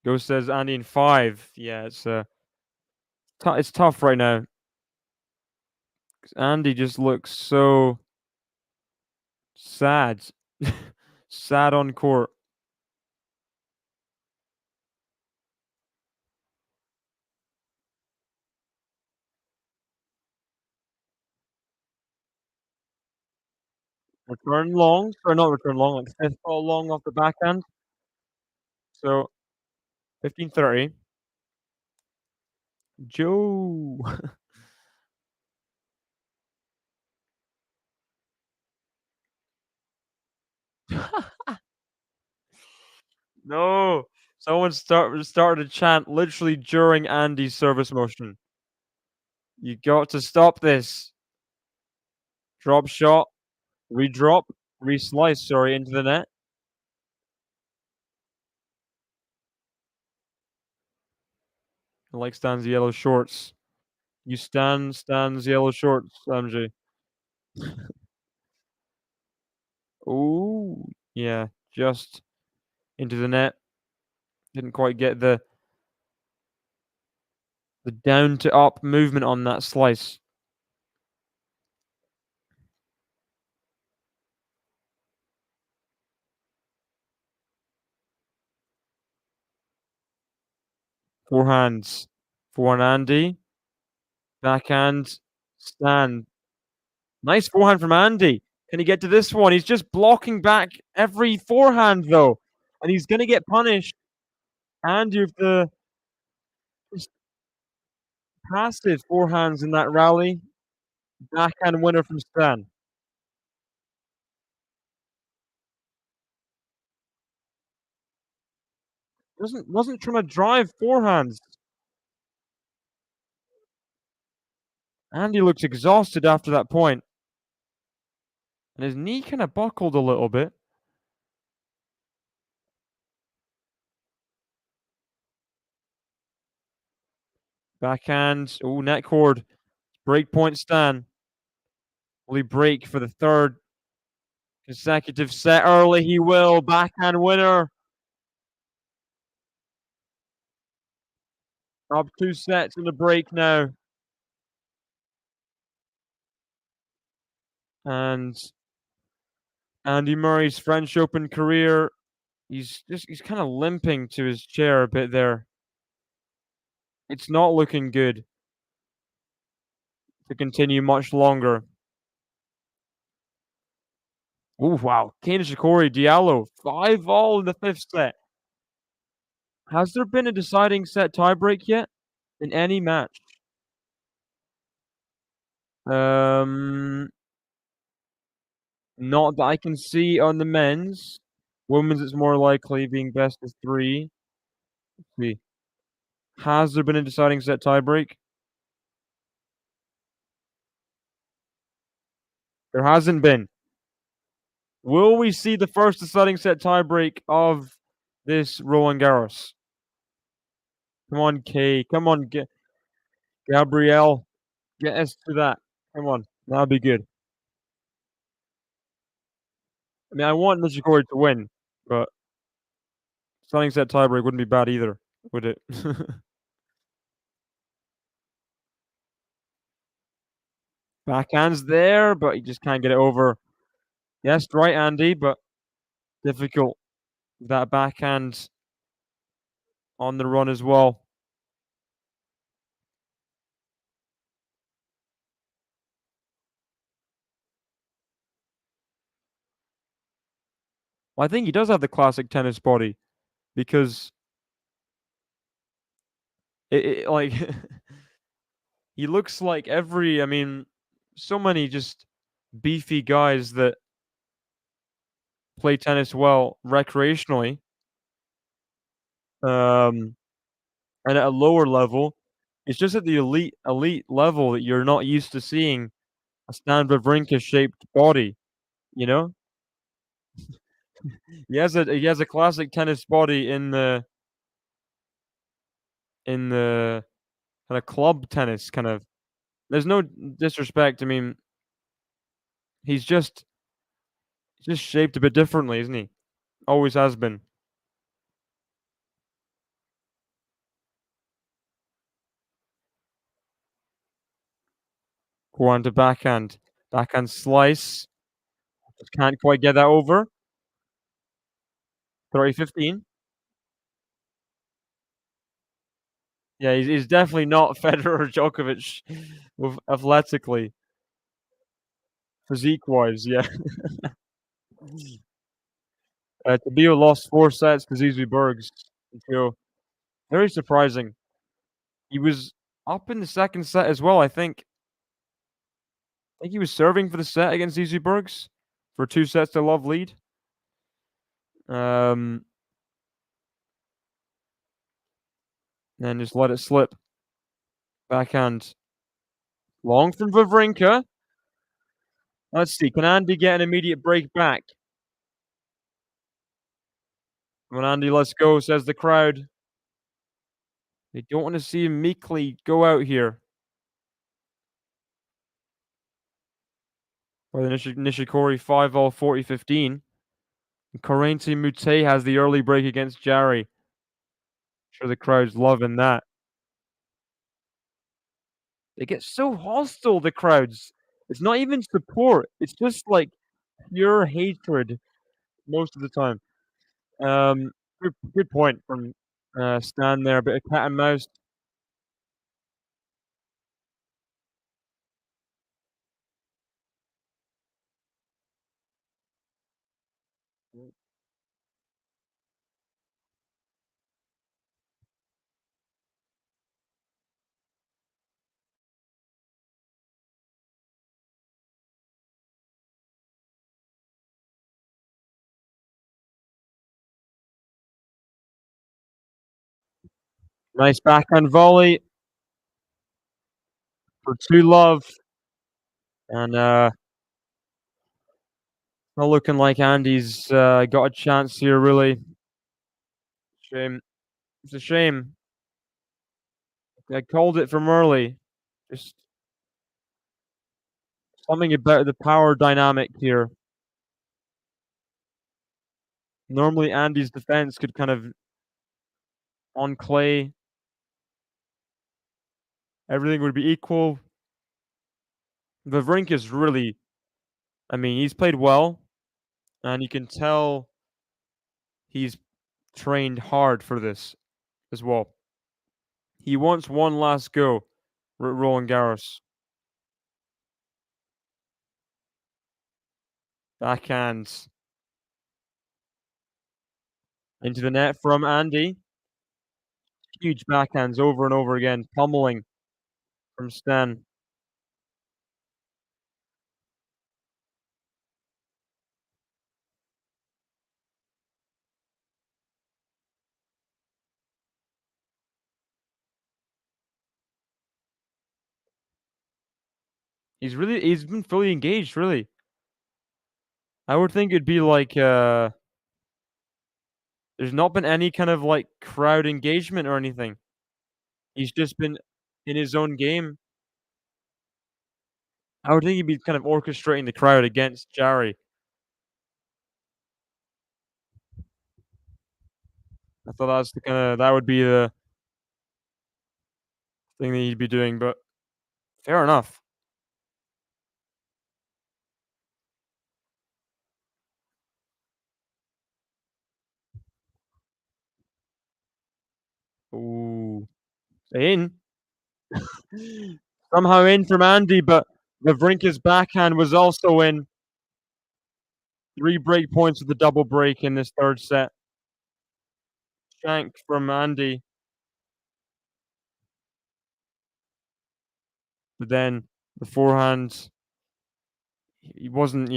Ghost says Andy in 5. Yeah, it's tough right now. 'Cause Andy just looks so sad. Sad on court. Return long, or not return long, like fifth ball long off the backhand. So 15-30. Joe. No. Someone started a chant literally during Andy's service motion. You got to stop this. Drop shot, redrop, reslice, sorry, into the net. I like Stan's yellow shorts. You Stan's yellow shorts, MJ. Ooh, yeah, just into the net. Didn't quite get the down to up movement on that slice. Forehands. Forehand Andy. Backhand Stan. Nice forehand from Andy. Can he get to this one? He's just blocking back every forehand though. And he's gonna get punished. Andy with the just passive forehands in that rally. Backhand winner from Stan. Wasn't trying to drive forehands. Andy looks exhausted after that point. And his knee kind of buckled a little bit. Backhand. Oh, net cord. Break point Stan. Will he break for the third consecutive set early? He will. Backhand winner. Up 2 sets in the break now. And Andy Murray's French Open career, he's kinda limping to his chair a bit there. It's not looking good to continue much longer. Ooh, wow. Kane Nishikori, Diallo, 5-all in the 5th set. Has there been a deciding set tiebreak yet in any match? Um, Not that I can see on the men's. Women's, it's more likely being best of 3. Let's see. Has there been a deciding set tiebreak? There hasn't been. Will we see the first deciding set tiebreak of this Roland Garros? Come on, Kay. Come on, Gabrielle. Get us to that. Come on. That'd be good. I mean, I want Nishikori to win, but deciding set tiebreak wouldn't be bad either, would it? Backhand's there, but he just can't get it over. Yes, right, Andy, but difficult. That backhand on the run as well. Well, I think he does have the classic tennis body because like he looks like I mean, so many just beefy guys that play tennis well recreationally, um, and at a lower level. It's just at the elite level that you're not used to seeing a Stan Wawrinka shaped body, you know? He has a classic tennis body in the kinda club tennis kind of. There's no disrespect, I mean, he's just shaped a bit differently, isn't he? Always has been. Go on to backhand. Backhand slice. Just can't quite get that over. 30-15. Yeah, he's definitely not Federer or Djokovic with athletically, physique-wise, yeah. Tabio lost 4 sets to Zizu Bergs. So, very surprising. He was up in the 2nd set as well, I think. I think he was serving for the set against Zizu Bergs for 2 sets to love lead. Um, and just let it slip. Backhand. Long from Wawrinka. Let's see, can Andy get an immediate break back? Come on, Andy, let's go, says the crowd. They don't want to see him meekly go out here. Or the Nishikori 5-all 40-15. Corrente Mute has the early break against Jarry. Sure the crowd's loving that. They get so hostile, the crowds. It's not even support. It's just like pure hatred most of the time. Good point from Stan there. A bit of cat and mouse. Nice backhand volley for 2-love. And not looking like Andy's got a chance here, really. Shame. It's a shame. I called it from early. Just something about the power dynamic here. Normally, Andy's defense could kind of on clay Everything would be equal. Wawrinka's really, I mean, he's played well, and you can tell he's trained hard for this as well. He wants one last go, Roland Garros. Backhands into the net from Andy. Huge backhands over and over again, pummeling from Stan. He's been fully engaged, really. I would think it'd be like there's not been any kind of like crowd engagement or anything. He's just been in his own game. I would think he'd be kind of orchestrating the crowd against Jarry. I thought that's the kinda that would be the thing that he'd be doing, but fair enough. Ooh, in. Somehow in from Andy, but Wawrinka's backhand was also in. 3 break points with the double break in this 3rd set. Shank from Andy, but then the forehand, he wasn't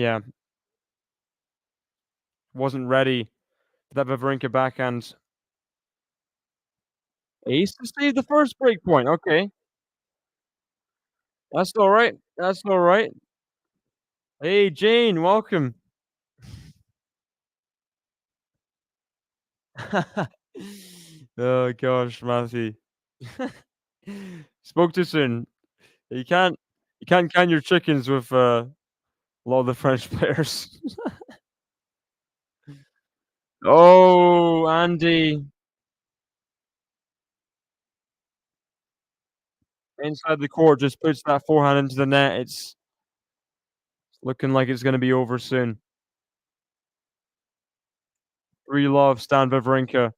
ready for that Wawrinka backhand. Ace to save the 1st break point, okay. That's alright, that's alright. Hey, Jane, welcome. Oh gosh, Matthew. Spoke too soon. You can't count your chickens with, a lot of the French players. Oh, Andy. Inside the court, just puts that forehand into the net. It's looking like it's gonna be over soon. 3-love, Stan Wawrinka.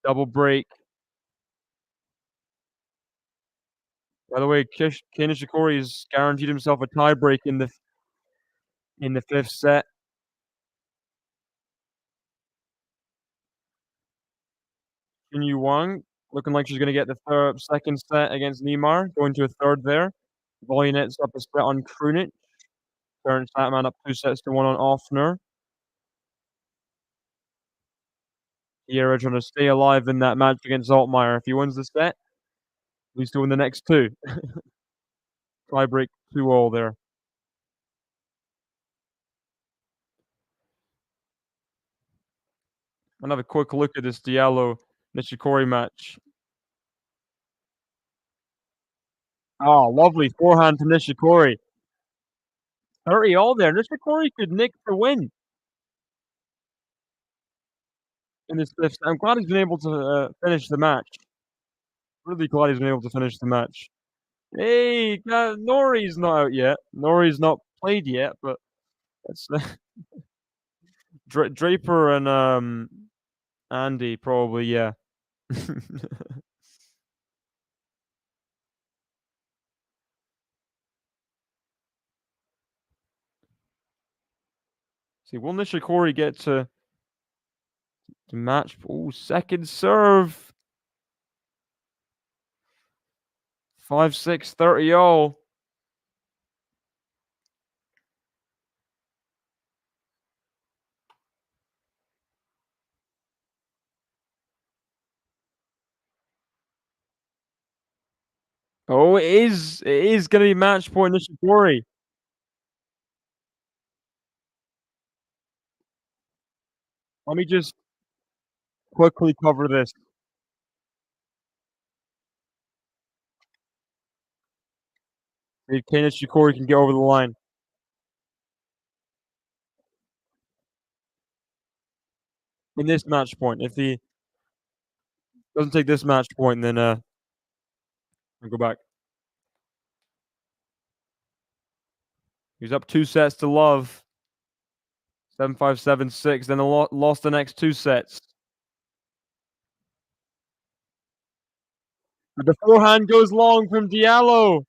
Double break. By the way, Kei Nishikori's guaranteed himself a tiebreak in the 5th set. Xinyu Wang looking like she's gonna get the 2nd set against Neymar, going to a 3rd there. Volynet's up a set on Krunic. Turns that man up 2-1 on Offner. Vieira trying to stay alive in that match against Altmaier. If he wins the set, he's to win the next 2. Tiebreak 2-all there. Another quick look at this Diallo Nishikori match. Oh, lovely forehand to Nishikori. 30-all there. Nishikori could nick the win in this 5th. I'm glad he's been able to finish the match. Really glad he's been able to finish the match. Hey, Nori's not out yet. Nori's not played yet, but that's Draper and Andy probably, yeah. See, will Nishikori get to match? Oh, 2nd serve. 5-6, 30-all. Oh, it is. It is gonna be match point Nishikori. Let me just quickly cover this. If Kei Nishikori can get over the line in this match point. If he doesn't take this match point, then I'll go back. He's up 2 sets to love. 7-5, 7-6. Then lost the next 2 sets. But the forehand goes long from Diallo.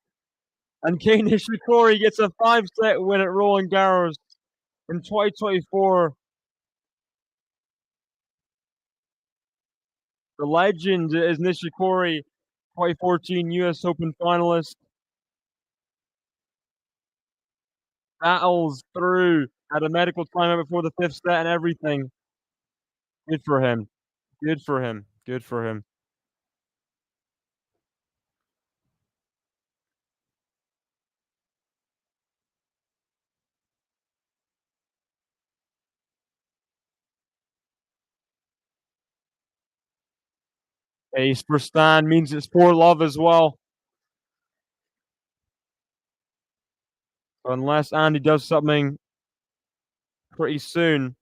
And Kei Nishikori gets a 5-set win at Roland Garros in 2024. The legend is Nishikori, 2014 US Open finalist. Battles through, had a medical timeout before the 5th set and everything. Good for him. Good for him. Good for him. Ace for Stan means it's for love as well. So unless Andy does something pretty soon,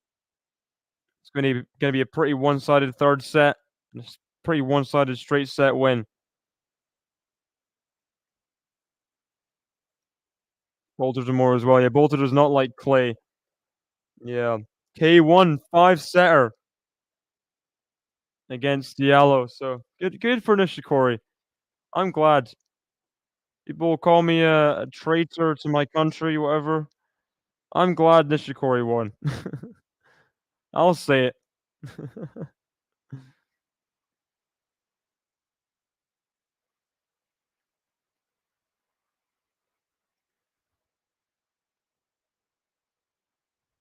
it's gonna be a pretty one-sided 3rd set. A pretty one-sided straight set win. Bolter more as well. Yeah, Bolter does not like clay. Yeah. K1 5-setter against Diallo. So good for Nishikori. I'm glad. People will call me a traitor to my country, whatever. I'm glad Nishikori won. I'll say it.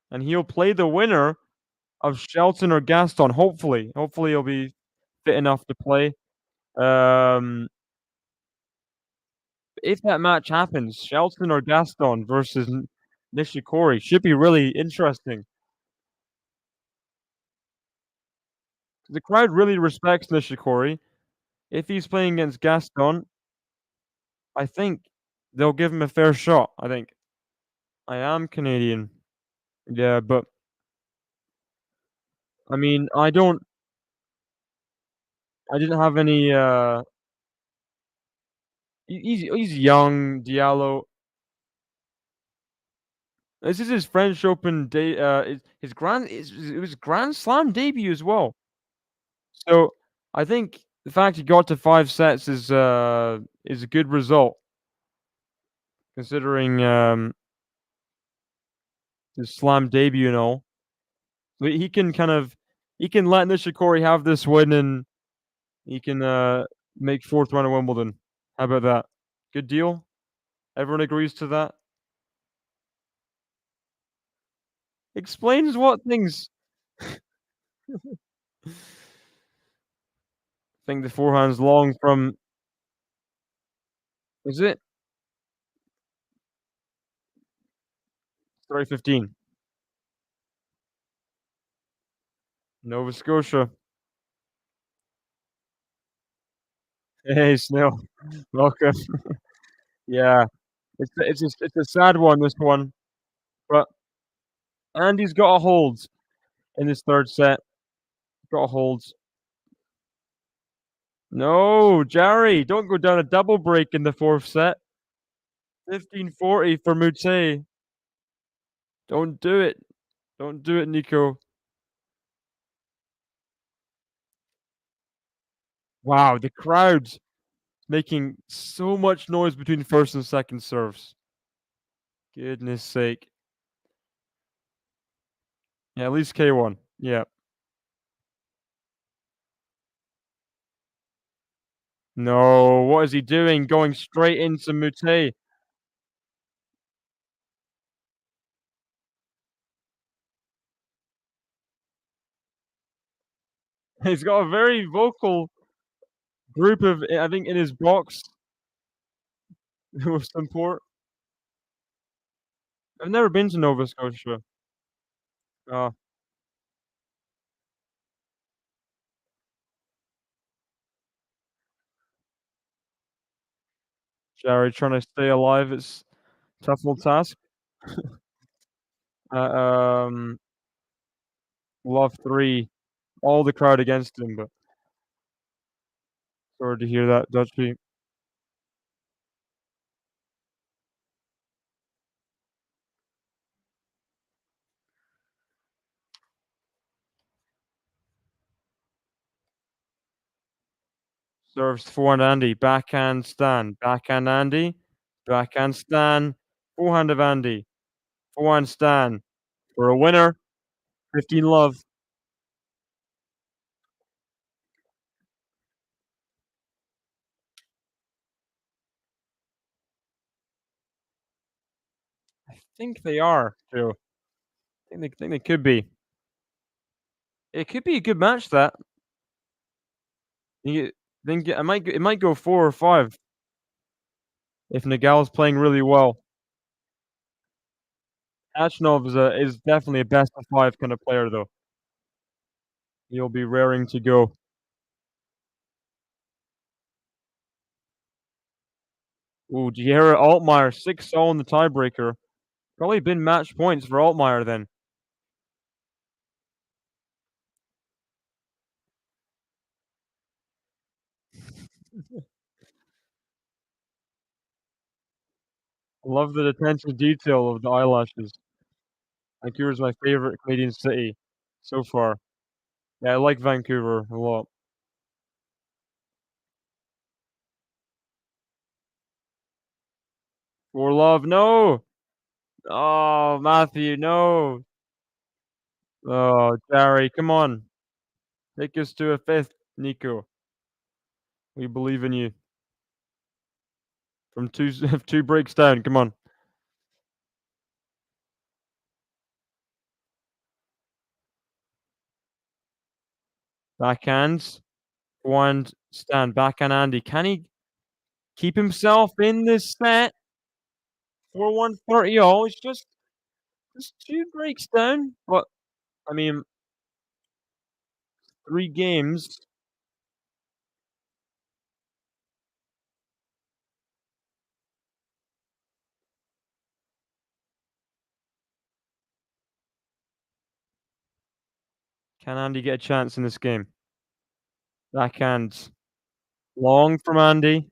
And he'll play the winner of Shelton or Gaston, hopefully. Hopefully he'll be fit enough to play. If that match happens, Shelton or Gaston versus Nishikori should be really interesting. The crowd really respects Nishikori. If he's playing against Gaston, I think they'll give him a fair shot, I think. I am Canadian. Yeah, but I mean, I didn't have any, he's young, Diallo. This is his French Open day, it was Grand Slam debut as well. So, I think the fact he got to 5 sets is a good result considering, his slam debut and all. So he can he can let Nishikori have this win and he can, make 4th round of Wimbledon. How about that? Good deal? Everyone agrees to that? Explains what things? I think the forehand's long from is it? 3:15. Nova Scotia. Hey, Snail. Welcome. Yeah. It's a sad one, this one, but Andy's got a hold in this 3rd set. Got a hold. No, Jarry, don't go down a double break in the 4th set. 15-40 for Mute. Don't do it. Don't do it, Nico. Wow, the crowd's making so much noise between 1st and 2nd serves. Goodness sake. Yeah, at least K1. Yeah. No, what is he doing? Going straight into Mute. He's got a very vocal group of, I think, in his box with support. I've never been to Nova Scotia. Oh, Jared trying to stay alive. It's a tough little task. Uh, um, Love 3. All the crowd against him, but sorry to hear that, Dutchy. Serves forehand Andy. Backhand Stan. Backhand Andy. Backhand Stan. Forehand of Andy. Forehand Stan. For a winner. 15 love. I think they are too. I think they could be. It could be a good match that. You think it might go 4 or 5 if Nagal's playing really well. Achnov is definitely a best of 5 kind of player though. He'll be raring to go. Ooh, Jihara Altmaier 6-all in the tiebreaker. Probably been match points for Altmaier then. Love the attention to detail of the eyelashes. Vancouver's my favorite Canadian city so far. Yeah, I like Vancouver a lot. For love, no! Oh, Matthew, no! Oh, Gary, come on. Take us to a 5th, Nico. We believe in you. From 2 2 breaks down, come on. Backhands. Forehand stand. Backhand Andy. Can he keep himself in this set? 4-1 30 all. It's just 2 breaks down. But, I mean, 3 games. Can Andy get a chance in this game? Backhand. Long from Andy.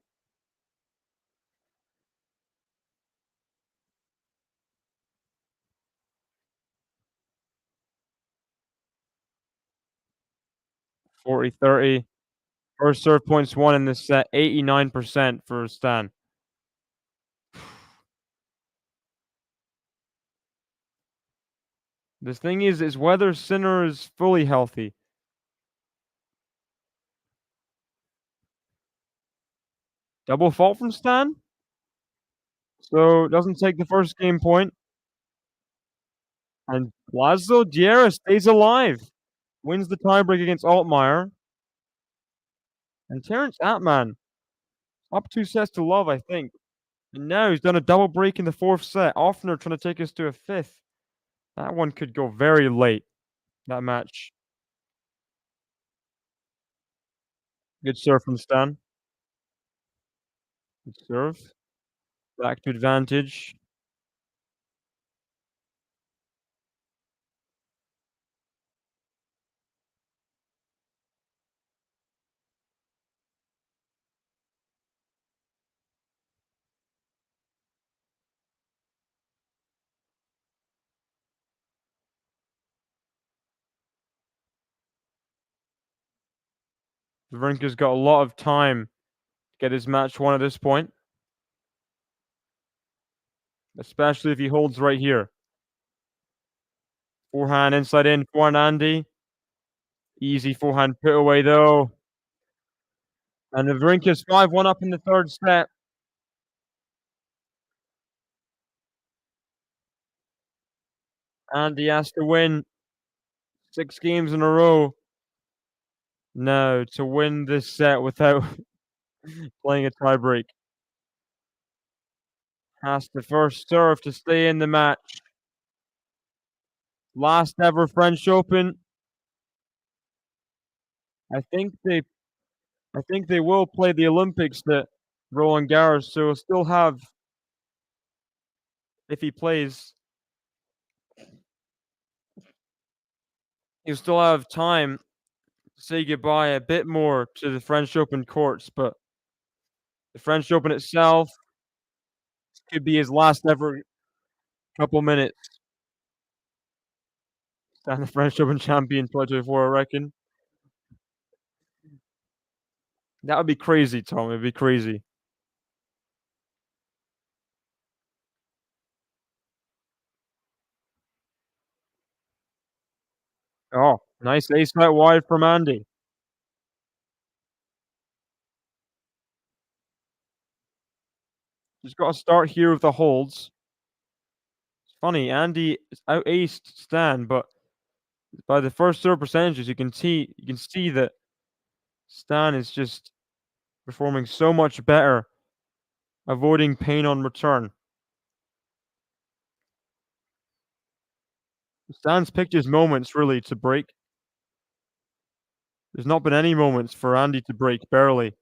40-30. First serve points won in this set. 89% for Stan. The thing is whether Sinner is fully healthy. Double fault from Stan? So, doesn't take the first game point. And Laszlo Diera stays alive. Wins the tiebreak against Altmaier. And Terence Atman, up 2 sets to love, I think. And now he's done a double break in the 4th set. Offner trying to take us to a 5th. That one could go very late, that match. Good serve from Stan. Good serve. Back to advantage. Wawrinka's got a lot of time to get his match won at this point. Especially if he holds right here. Forehand inside in, forehand Andy. Easy forehand put away though. And Wawrinka's 5-1 up in the 3rd set. Andy has to win 6 games in a row. No, to win this set without playing a tiebreak. Has to first serve to stay in the match. Last ever French Open. I think they will play the Olympics at Roland Garros, so he'll still have, if he plays, he'll still have time to say goodbye a bit more to the French Open courts, but the French Open itself could be his last ever couple minutes. And the French Open champion 2024, I reckon. That would be crazy, Tom. It'd be crazy. Oh, nice ace out wide from Andy. Just got to start here with the holds. It's funny, Andy out aced Stan, but by the first serve percentages, you can see that Stan is just performing so much better, avoiding pain on return. Stan's picked his moments really to break. There's not been any moments for Andy to break, barely.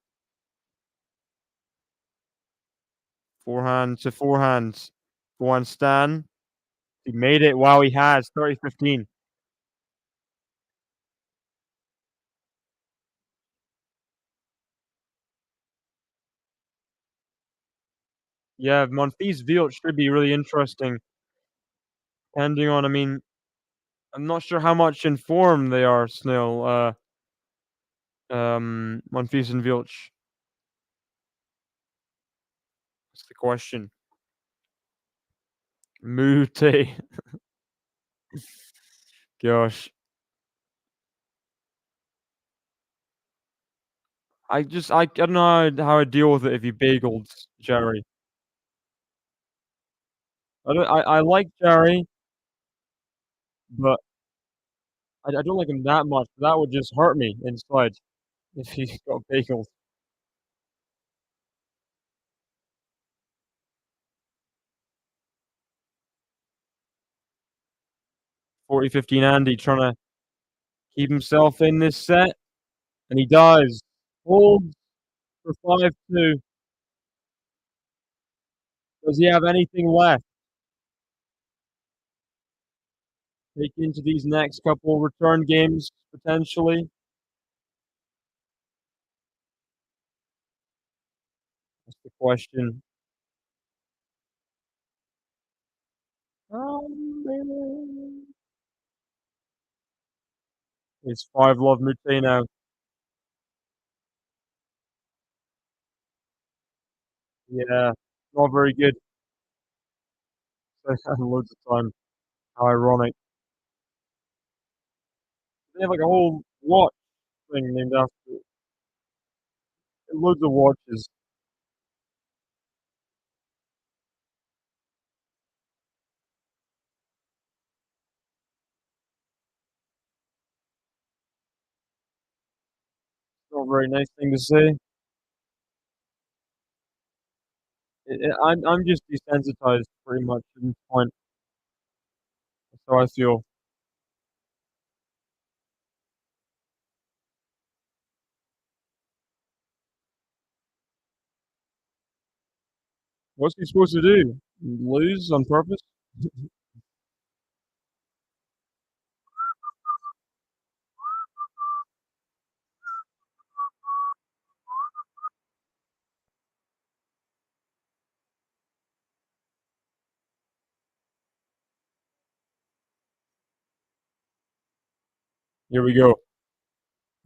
Forehand to forehand. Forehand Stan. He made it. Wow, he has. 30-15. Yeah, Monfils Wilt should be really interesting. Depending on, I mean, I'm not sure how much in form they are still. Monfils and Vilch. That's the question. Mute. Gosh. I don't know how I deal with it if he bageled Jerry. I like Jerry, but I don't like him that much. That would just hurt me inside if he got bageled. 40-15 Andy trying to keep himself in this set, and he does. Holds for 5-2. Does he have anything left? Take into these next couple return games, potentially? That's the question. It's 5-love Mute now. Yeah, not very good. Loads of time. How ironic. They have like a whole watch thing named after it. Loads of watches. Not a very nice thing to say. I'm just desensitized pretty much at this point. That's how I feel. What's he supposed to do? Lose on purpose? Here we go.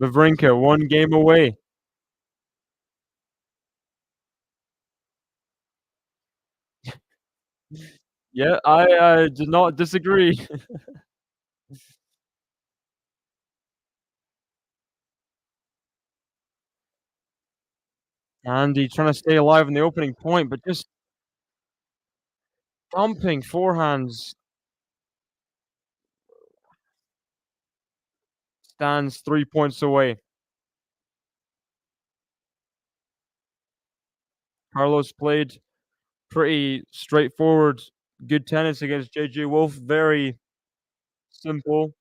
Wawrinka, one game away. Yeah, I did not disagree. Andy trying to stay alive in the opening point, but just dumping forehands. Stands 3 points away. Carlos played pretty straightforward, good tennis against JJ Wolf. Very simple.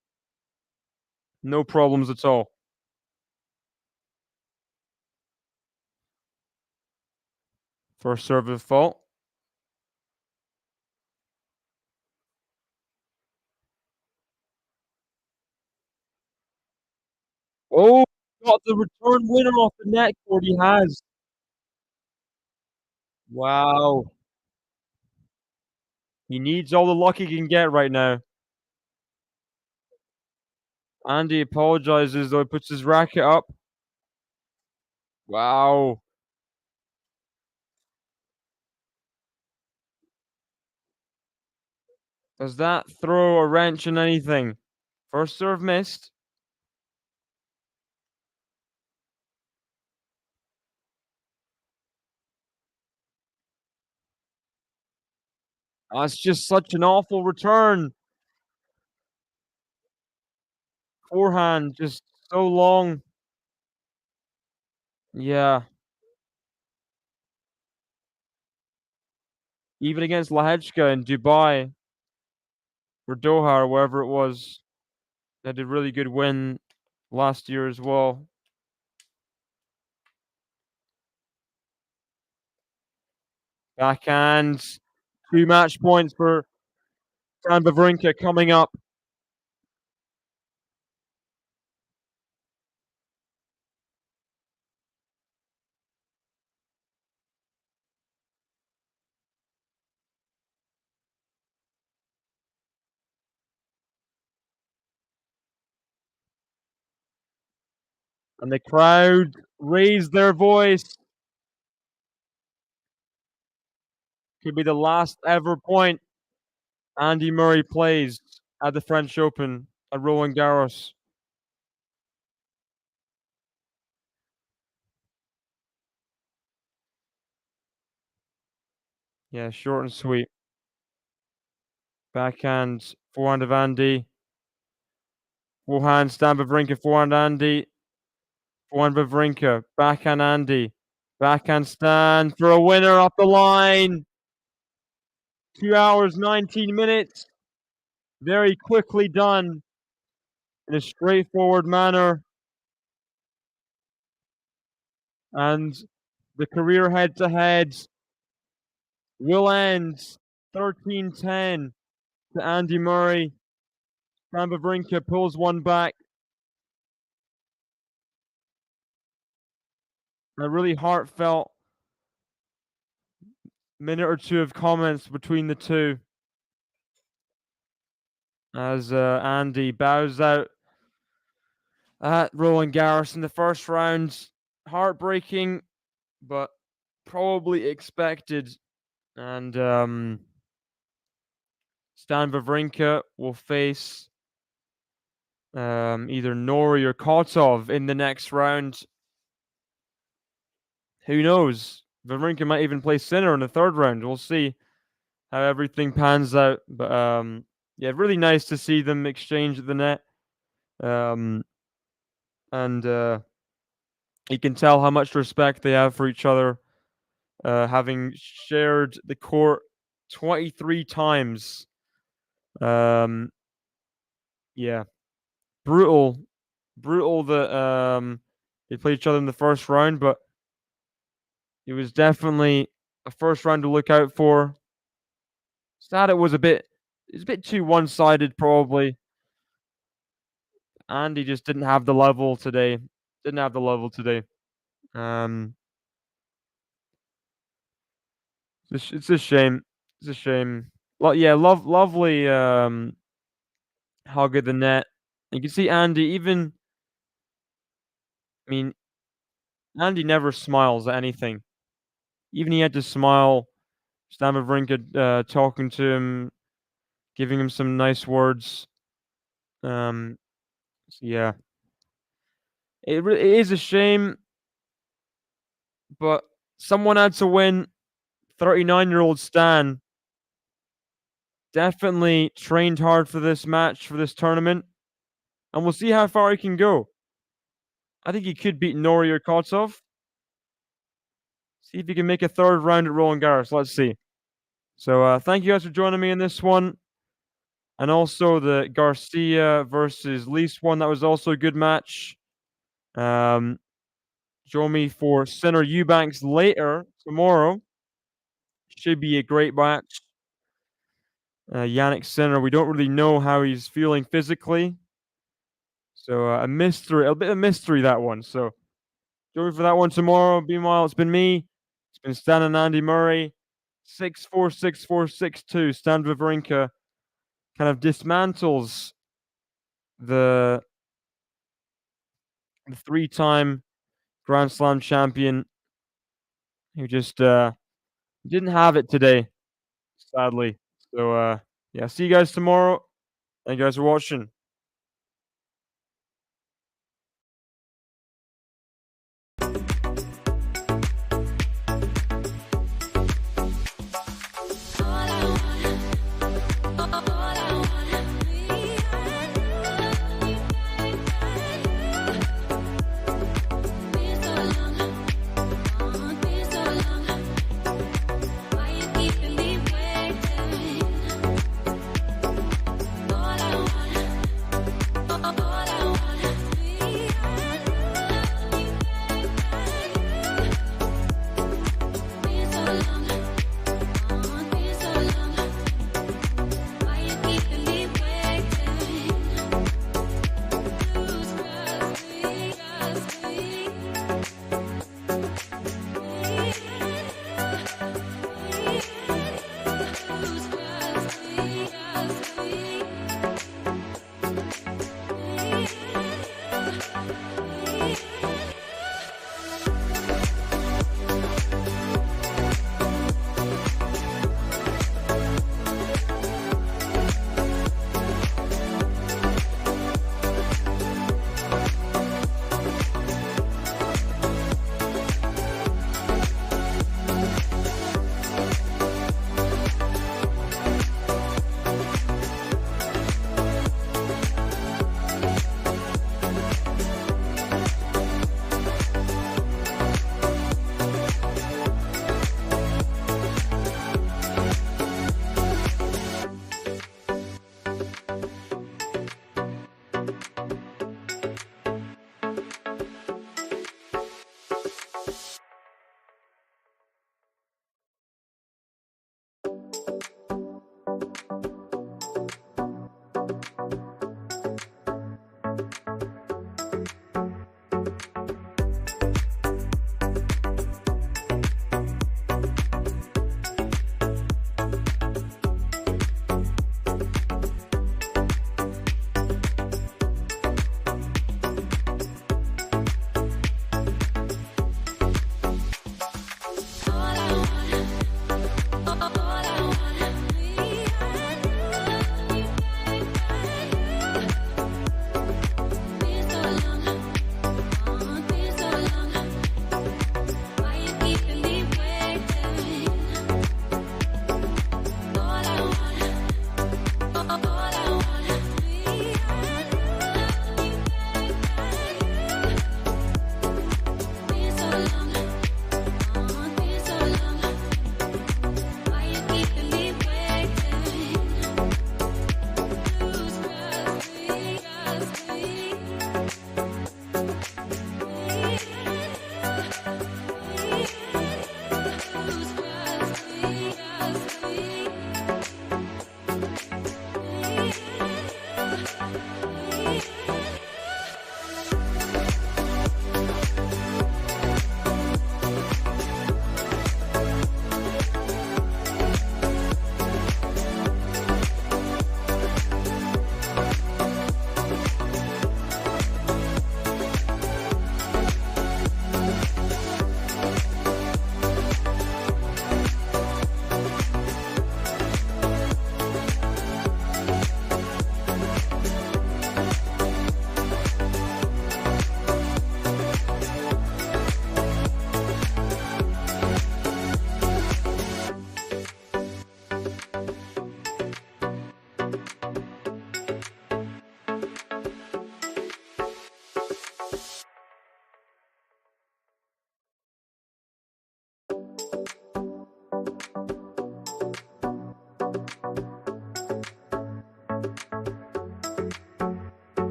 No problems at all. First serve of fault. Oh, got the return winner off the net court. He has. Wow. He needs all the luck he can get right now. Andy apologizes though. He puts his racket up. Wow. Does that throw a wrench in anything? First serve missed. That's just such an awful return. Forehand just so long. Yeah. Even against Lehechka in Dubai or Doha or wherever it was. They had a really good win last year as well. Backhand. 2 match points for Stan Wawrinka coming up. And the crowd raised their voice. Could be the last ever point Andy Murray plays at the French Open at Roland Garros. Yeah, short and sweet. Backhand, forehand of Andy. Forehand, Stan Wawrinka, forehand Andy. Forehand Wawrinka, backhand Andy. Backhand Stan for a winner up the line. 2 hours, 19 minutes. Very quickly done in a straightforward manner. And the career head-to-head will end 13-10 to Andy Murray. Stan Wawrinka pulls one back. A really heartfelt minute or two of comments between the two as Andy bows out at Roland Garros in the first round. Heartbreaking, but probably expected. And Stan Wawrinka will face either Norrie or Kotov in the next round. Who knows? Wawrinka might even play Sinner in the third round. We'll see how everything pans out. But yeah, really nice to see them exchange at the net. And you can tell how much respect they have for each other, having shared the court 23 times. Yeah, brutal that they played each other in the first round, but it was definitely a first round to look out for. Sad it was a bit too one-sided probably. Andy just didn't have the level today. Didn't have the level today. Um, it's a shame. It's a shame. Well, yeah, lovely hug at the net. You can see Andy even. I mean, Andy never smiles at anything. Even he had to smile. Stan Wawrinka talking to him, giving him some nice words. So yeah, it is a shame, but someone had to win. 39-year-old Stan definitely trained hard for this match, for this tournament, and we'll see how far he can go. I think he could beat Norrie or Kotov. See if he can make a third round at Roland Garros. Let's see. So thank you guys for joining me in this one. And also the Garcia versus Lease one. That was also a good match. Join me for Sinner Eubanks later tomorrow. Should be a great match. Yannick Sinner, we don't really know how he's feeling physically. So a mystery, a bit of mystery that one. So join me for that one tomorrow. Meanwhile, it's been me. It's been Stan and Andy Murray. 6-4, 6-4, 6-2. Stan Wawrinka kind of dismantles the three-time Grand Slam champion, who just didn't have it today, sadly. So yeah, see you guys tomorrow. Thank you guys for watching.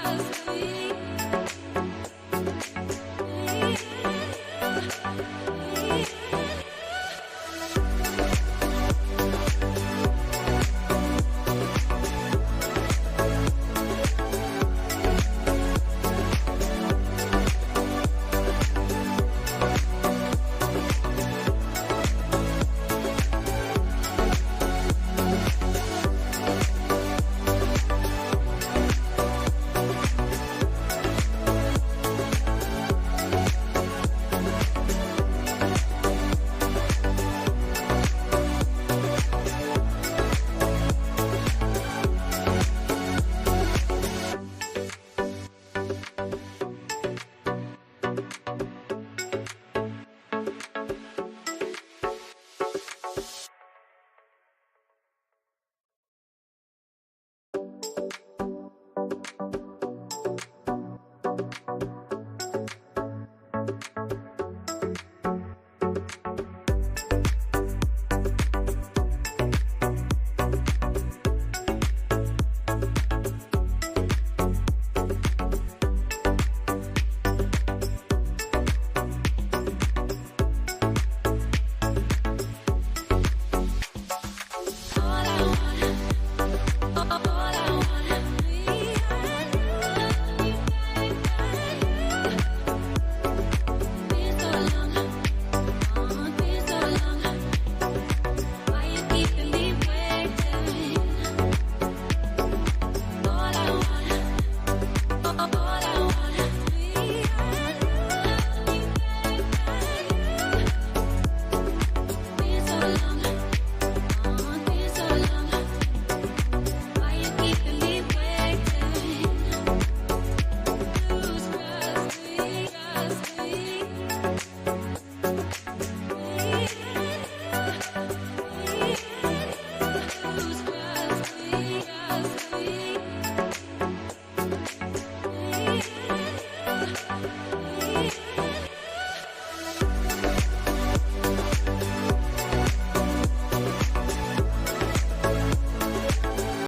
Yeah.